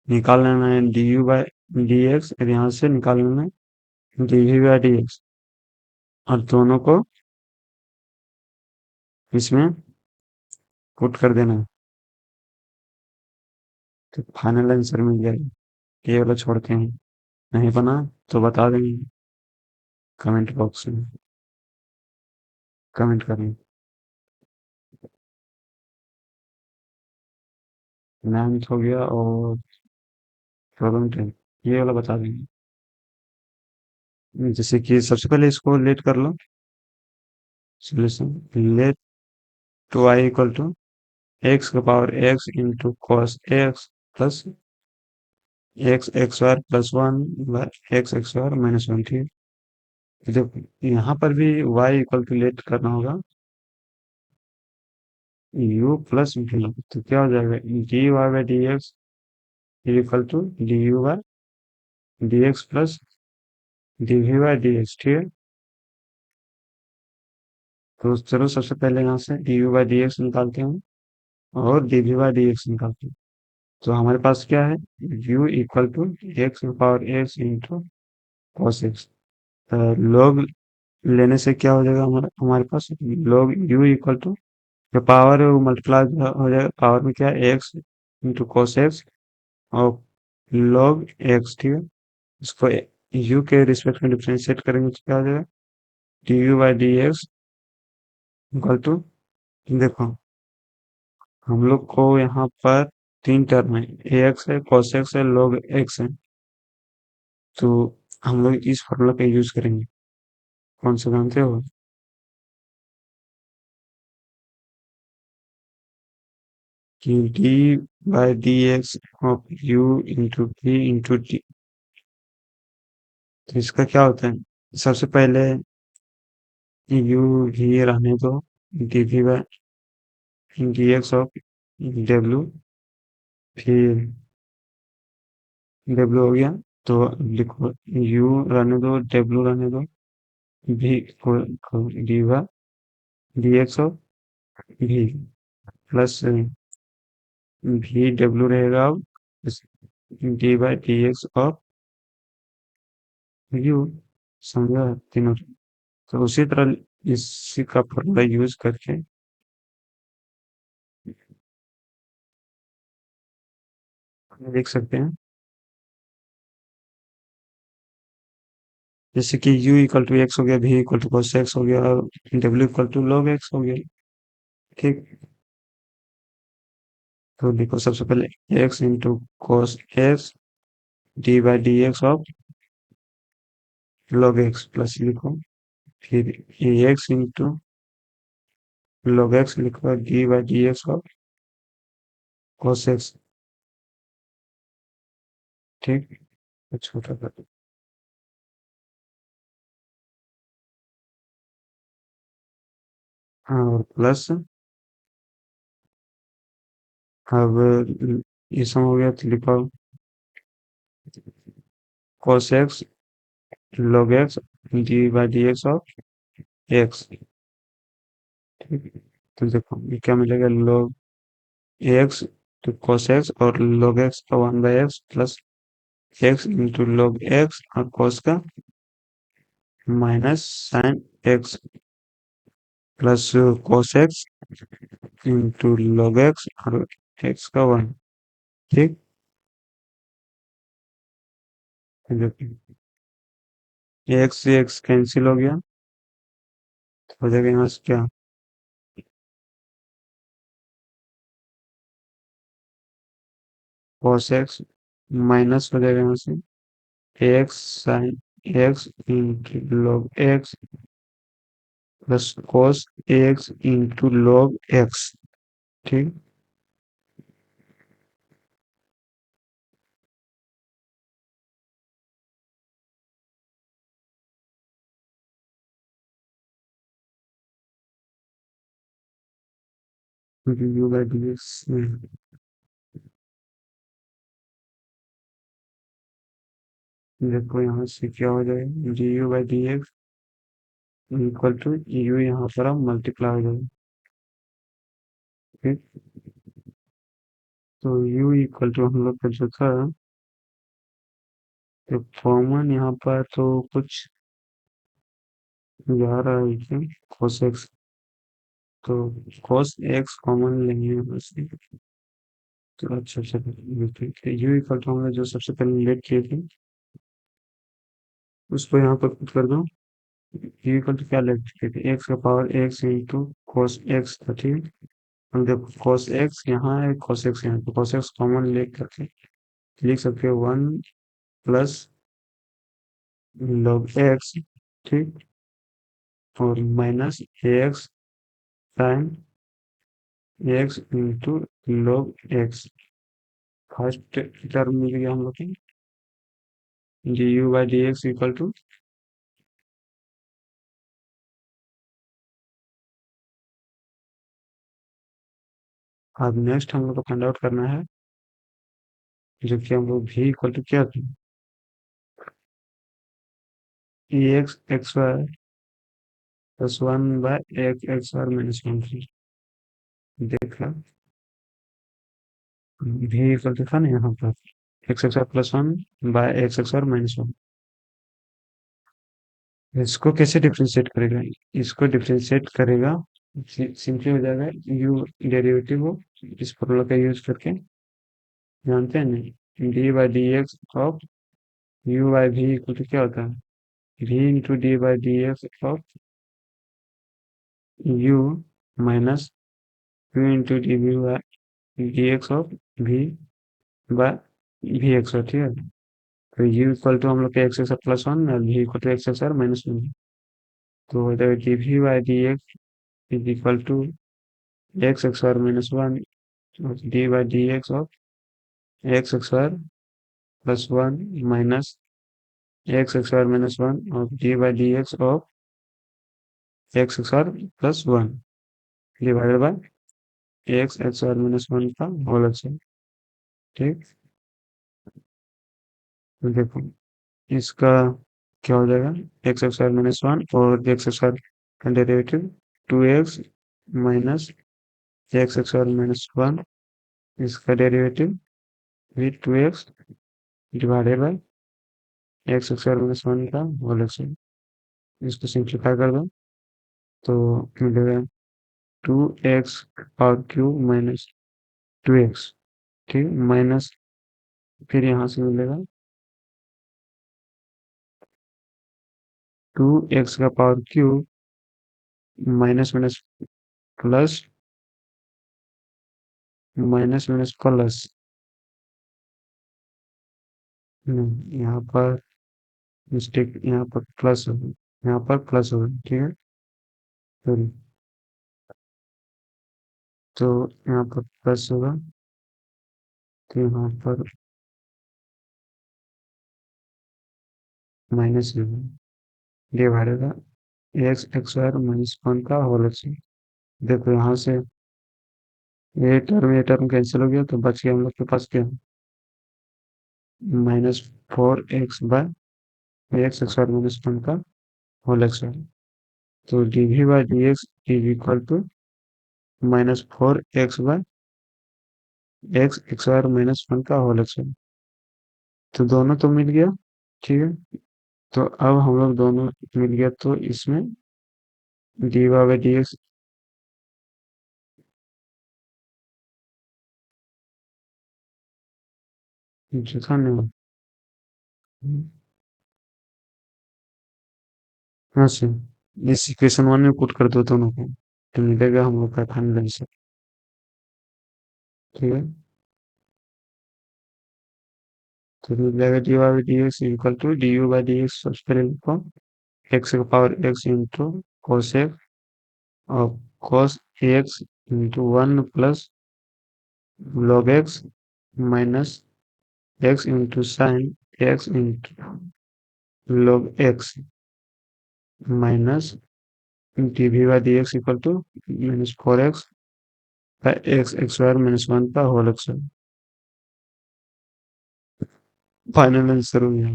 निकाल लेना है d u by d x, और यहाँ से निकाल लेना है d v by d x, और दोनों को इसमें पुट कर देना है, तो फाइनल आंसर मिल जाएगा। ये वाला छोड़ते हैं, नहीं बना तो बता देंगे कमेंट बॉक्स में, कमेंट करें। 9th हो गया, और प्रॉब्लम 10 ये वाला बता देंगे। जैसे कि सबसे पहले इसको लेट कर लो, solution let to I equal to x का power x into cos x plus x x square plus 1 x x square minus 1। ठीक है, जब यहाँ पर भी y इक्वल टू लेट करना होगा u प्लस v, तो क्या हो जाएगा d y by d x equal to d u by d x plus d v by d x. ठीक है, तो चलो सबसे पहले यहाँ से d u by d x निकालते हैं और d v by d x निकालते हैं। तो हमारे पास क्या है, u equal to x power x into cos x. Log लेने से क्या हो जाएगा, हमारे हमारे पास लॉग u इक्वल टू जो पावर है वो मल्टीप्लाई हो जाएगा, पावर में क्या है एक्स इंटू कॉस एक्स और लॉग एक्स। ठीक है, इसको u के रिस्पेक्ट में डिफरेंशिएट करेंगे तो क्या हो जाएगा, d u by d x equal to, देखो हम लोग को यहाँ पर तीन टर्म है, ए एक्स है कॉस एक्स है लॉग एक्स है। तो हम लोग इस फॉर्मूला का यूज करेंगे, कौन सा जानते हो, कि D by d x of u into P into D. तो इसका क्या होता है, सबसे पहले यू ही रहने दो, d v by d x of डब्ल्यू, फिर डब्ल्यू हो गया, तो लिखो यू रहने दो डब्ल्यू रहने दो, भी को D by d x of भी प्लस भी डब्ल्यू रहेगा अब D by d x of you. समझा तीनों। तो उसी तरह इसी का फॉर्मूला यूज करके हम लिख सकते हैं, जैसे कि u इक्वल टू एक्स हो गया, v equal to cos x हो गया और w equal to log x हो गया। ठीक, तो देखो सबसे पहले x into cos x d by d x of log x plus लिखो, फिर एक्स इंटू log एक्स लिखो d by d x of cos x. ठीक, तो छोटा कर दो। हाँ, और प्लस अब ये सब हो गया तो लिखो cos x log x d by d x of x. ठीक, तो देखो ये क्या मिलेगा, log एक्स तो cos एक्स और log एक्स का one by x plus x into log x और cos का minus sine x plus cos x into log x और एक्स का वन। ठीक, एक्स से एक्स कैंसिल हो गया, तो हो जाएगा यहाँ से क्या, cos एक्स माइनस हो जाएगा यहाँ से x sine x into log x plus cos x into log x. ठीक, डी बाई डी एक्स, देखो यहाँ से क्या हो जाएगा, d u by d x equal to u, यहाँ पर हम मल्टीप्लाई हो जाएगा। ठीक, तो यू इक्वल टू हम लोग का जो था, तो कॉमन यहाँ पर तो कुछ जा रहा है क्या, cos एक्स, तो cos एक्स कॉमन लेंगे यहाँ से। तो अच्छा अच्छा, यू इक्वल टू हमने जो सबसे पहले लेट किए थे उसको यहाँ पर पुट कर दो, यू इक्वल टू क्या लेट किए थे, एक्स का power x into cos x था। ठीक, हम देखो cos एक्स यहाँ है cos एक्स यहाँ, तो cos एक्स कॉमन ले करके लिख सकते हो वन प्लस log एक्स। ठीक, और minus x sine x into log x. First term मिल गया हम लोग की, d u by d x equal to, अब नेक्स्ट हम लोग को फाइंड आउट करना है जो कि हम लोग भी इक्वल टू क्या थे, e x x y plus one by x x y minus one थी। देखा, भी इक्वल टू था ना यहाँ पर x x y plus one by x x y minus one. इसको कैसे डिफ्रेंशिएट करेगा, इसको डिफ्रेंशिएट करेगा, सिंपली हो जाएगा यू डेरिवेटिव हो इस फॉर्मूला का यूज करके, जानते हैं नहीं, d by d x of u by v equal to क्या होता है, v into d by d x of u minus u into d v by d x of v by v x, ठीक है। तो you equal to हम लोग के x x plus one और v equal to x x minus one, तो हो जाएगा d v by d x is equal to x x r minus one d by d x of x x r plus one minus x x r minus one और d by d x of x x r plus one divided by x x r minus one का whole square, ठीक। तो देखो इसका क्या हो जाएगा, x x r minus one और एक्स एक्स आर का derivative two x minus x x r minus one, इसका डेरिवेटिव भी two x divided by x x r minus one का होल स्क्वायर। इसको सिंप्लीफाई कर दो तो मिलेगा two x power cube minus two x, ठीक, माइनस फिर यहाँ से मिलेगा टू एक्स का power cube minus minus plus minus minus plus, यहाँ पर मिस्टेक, यहाँ पर प्लस होगा, यहाँ पर प्लस होगा, ठीक है। सॉरी, तो यहाँ पर प्लस होगा, तो यहाँ पर माइनस होगा divided by x x y minus one का होल स्क्वायर। देखो यहाँ से ये टर्म कैंसिल हो गया तो बच गया हम लोग के पास क्या, minus four x by x x y minus one का होल स्क्वायर। तो d v by d x is equal to minus four x by x x y minus one का होल स्क्वायर। तो दोनों तो मिल गया, ठीक है। तो अब हम लोग दोनों मिल गया तो इसमें d y by d x जो था ना, हाँ सर, इस इक्वेशन वन में पुट कर दो दोनों को तो मिलेगा हम लोग का फाइनल आंसर, ठीक है। तो मिल जाएगा d y by d x equal to d u by d x, सबसे पहले लिखो एक्स का power x into cos x और cos x into one plus log x minus x into sine x into log x minus d v by d x equal to minus four x by x x y minus one का whole square. Final answer हो गया,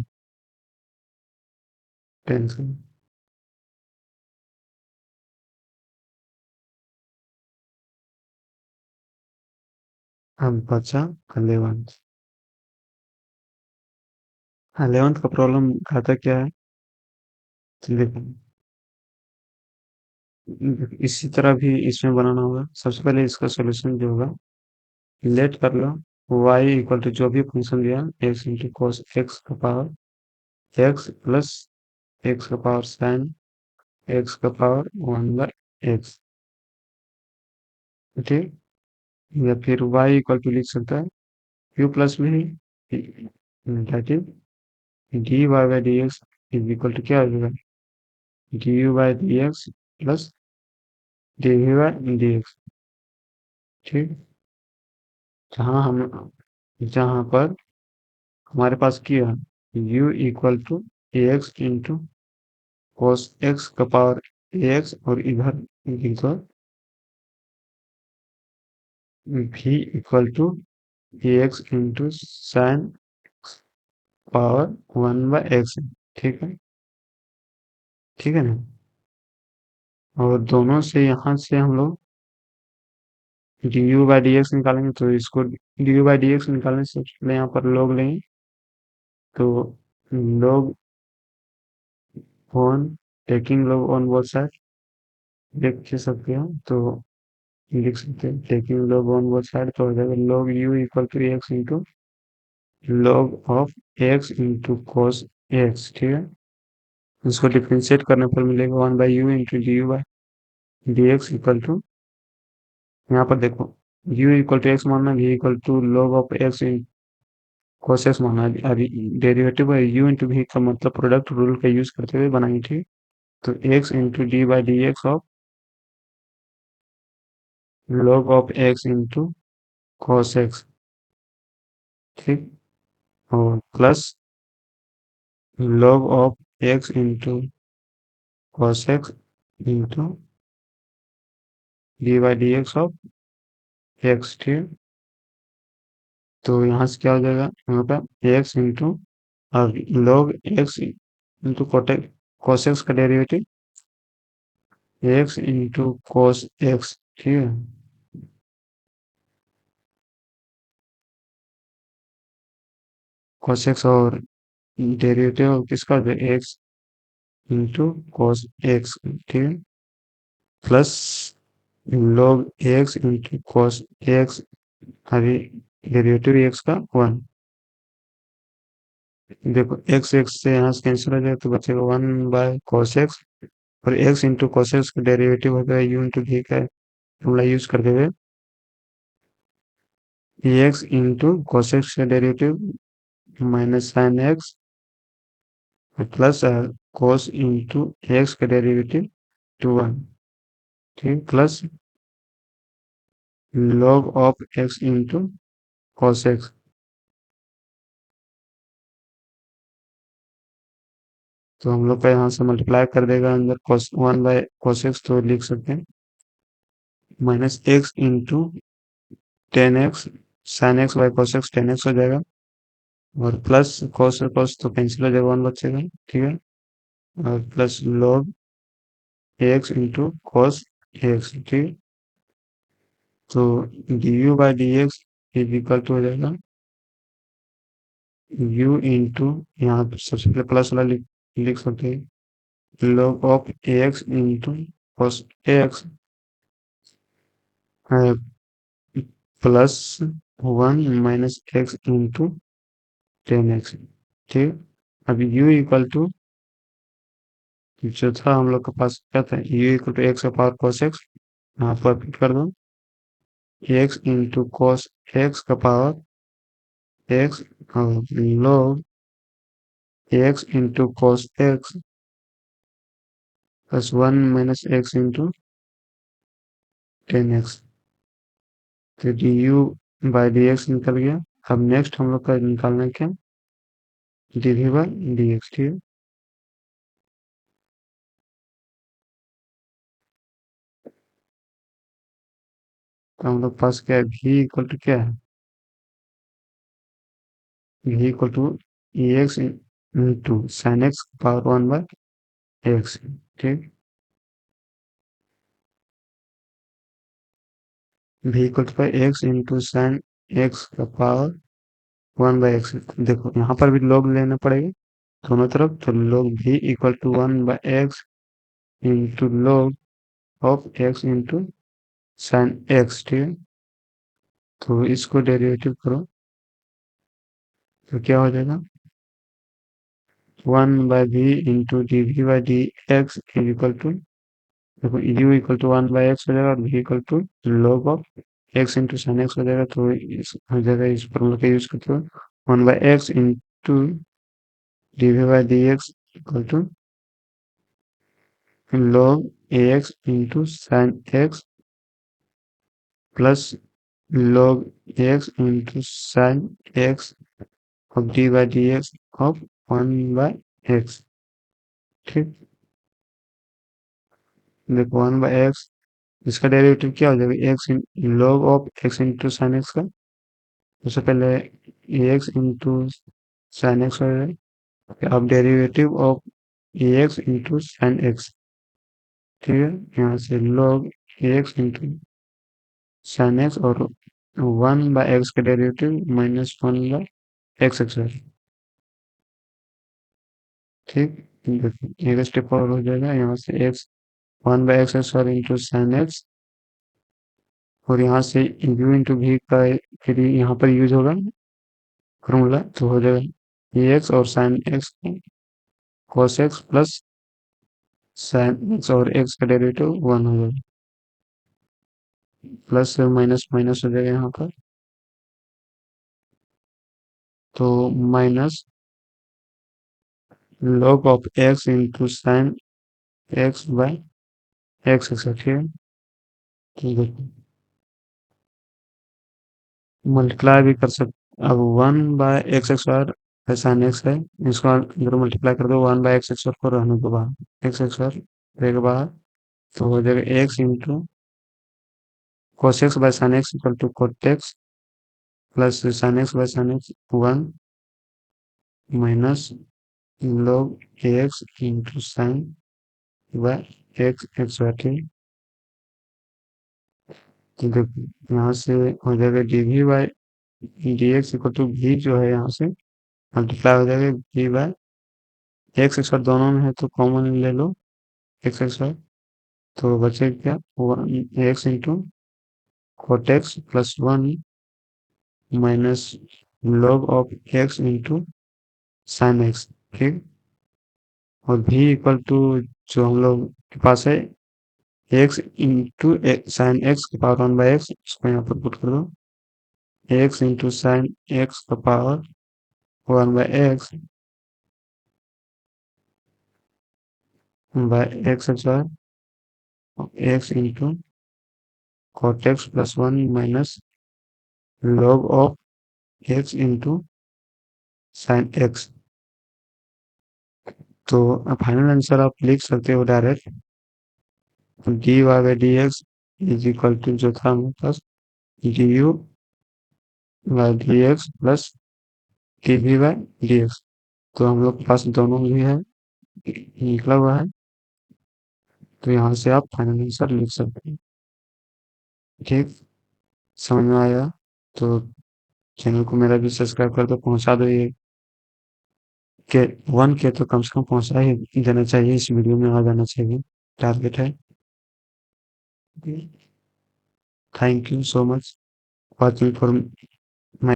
tension. अब बचा 11th। 11th का problem खाता क्या है, तो देखो इसी तरह भी इसमें बनाना होगा। सबसे पहले इसका सॉल्यूशन जो होगा, लेट कर लो y इक्वल टू जो भी फंक्शन दिया एक्स इंटू कोस एक्स का पावर एक्स प्लस एक्स का पावर साइन एक्स का पावर वन बाय एक्स, ठीक। या फिर y इक्वल टू लिख सकता है क्यू प्लस में ही negative d y by d x is equal to क्या हो जाएगा, d u by d x plus d v by d x, ठीक। जहाँ हम जहाँ पर हमारे पास किया u equal to a x into cos x का पावर एक्स और इधर लिख दो v equal to x into sine power 1/x। ठीक है, ठीक है ना। और दोनों से यहाँ से हम लोग d u by d x निकालेंगे, तो इसको d u by d x निकालने से सबसे पहले यहाँ पर लॉग लेंगे। तो log on, taking log on both side लिख सकते हैं। तो लिख सकते हैं taking log on both side, तो हो जाएगा log u equal to x into log of x into cos x. ठीक है, इसको डिफ्रेंशिएट करने पर मिलेगा 1/u into d u by d x equal to, यहाँ पर देखो u इक्वल टू एक्स मानना, v equal to log of x in cos x मानना। अभी डेरिवेटिव है u इंटू v का मतलब प्रोडक्ट रूल का यूज करते हुए बनाएंगे। ठीक, तो x into d by d x of log of x into cos x। ठीक, और plus log of x into cos x into d by d x of x। ठीक, तो यहाँ से क्या हो जाएगा, यहाँ पे x into log x into cos x का derivative x into cos x। ठीक है, cos x और डेरिवेटिव किसका हो जाएगा, x इंटू cos x। ठीक है, plus log x into cos x, अभी डेरिवेटिव x का 1। देखो x x से यहाँ से कैंसिल हो जाएगा, तो बचेगा 1/cos x। और x इंटू cos x का डेरिवेटिव हो गया u इंटू v का फॉर्मूला यूज करते हुए x इंटू cos x का derivative minus sine x plus cos into x का डेरिवेटिव टू 1। ठीक, plus log of x into cos x। तो हम लोग का यहाँ से मल्टीप्लाई कर देगा अंदर cos 1/cos x, तो लिख सकते हैं minus x into 10x sine x by cos x, 10x हो जाएगा। और प्लस cos और cos तो कैंसिल हो जाएगा, 1 बचेगा। ठीक है, और plus log x into cos x। ठीक, तो d u by d x is equal to हो जाएगा u इंटू, यहाँ पे सबसे पहले प्लस वाला लिख सकते हैं log of x into cos x plus 1 - x into 10x। ठीक, अब u इक्वल टू, जो था हम लोग के पास क्या था, u इक्वल टू एक्स का पावर cos x, यहाँ पर फिट कर दो x इंटू cos x का पावर x और log x into cos x plus 1 - x into 10x। तो d u by d x निकल गया। अब नेक्स्ट हम लोग का निकालना है क्या, d v by d x. ठीक है, तो हम लोग पास क्या है, v इक्वल टू क्या है, v equal to e x into sine x power 1/x। ठीक, v equal to x into sine x का पावर 1/x। देखो यहाँ पर भी log लेना पड़ेगा दोनों तरफ, तो log v equal to 1/x into log of x into sine x. ठीक है, तो इसको डेरिवेटिव करो, तो क्या हो जाएगा 1/v into d v by d x is equal to, देखो u इक्वल टू 1/x हो जाएगा और v equal to log of x into sine x हो जाएगा। तो इस हो जाएगा, इस फॉर्मूला का यूज करते हुए 1/x into d v by d x equal to log ax into sine x plus log x into sine x of d by d x of 1/x। ठीक, देखो 1/x, इसका डेरिवेटिव क्या हो जाएगा, x in log of x into sine x का सबसे पहले a x into sine x हो जाएगा, अब derivative of a x into sine x, ठीक है। यहाँ से log ए एक्स इंटू साइन एक्स और 1/x का डेरिवेटिव -1/x एक्स, ठीक। देखिए एक स्टेप और हो जाएगा, यहाँ से x 1/x square into sine x, और यहाँ से u इंटू भी का फिर यहाँ पर यूज होगा फॉर्मूला, तो हो जाएगा ए एक्स और sine x cos x plus sine x और एक्स का डेरिवेटिव 1 हो जाएगा, प्लस माइनस माइनस हो जाएगा यहाँ पर, तो minus log of x into sine x by x x, ठीक है। तो देखो मल्टीप्लाई भी कर सकते, अब 1/x स्क्वायर साइन एक्स है, इसको अगर मल्टीप्लाई कर दो 1/x स्क्वायर को रहने के बाद एक्स स्क्वायर रहेगा बाहर, तो हो जाएगा x into cos x by sine x equal to cot x plus sine x by sine x 1 minus log x into sine by x x, ठीक। तो देखो यहाँ से हो जाएगा dv by dx equal to v जो है यहाँ से मल्टीप्लाई हो जाएगा v बाय एक्स स्क्वायर, दोनों में है तो कॉमन ले लो एक्स स्क्वायर, तो बचेगा क्या x into cot x plus 1 minus log of x into sine x, ठीक। और भी इक्वल टू जो हम लोग के पास है एक्स इंटू साइन एक्स की पावर 1/x, इसको यहाँ पर पुट कर दो, एक्स इंटू साइन एक्स का power 1/x by x square, x into cot x plus 1 minus log of x into sine x. तो फाइनल आंसर आप लिख सकते हो direct dy by d x is equal to जो था हमारे पास du by d x plus dv by d x, तो हम लोग के पास दोनों भी है निकला हुआ है, तो यहाँ से आप फाइनल आंसर लिख सकते हैं, ठीक। समझ में आया तो चैनल को मेरा भी सब्सक्राइब कर दो, पहुंचा दो ये के 1K तो कम से कम पहुंचा ही देना चाहिए, इस वीडियो में आ जाना चाहिए, टारगेट है। Thank you so much watching for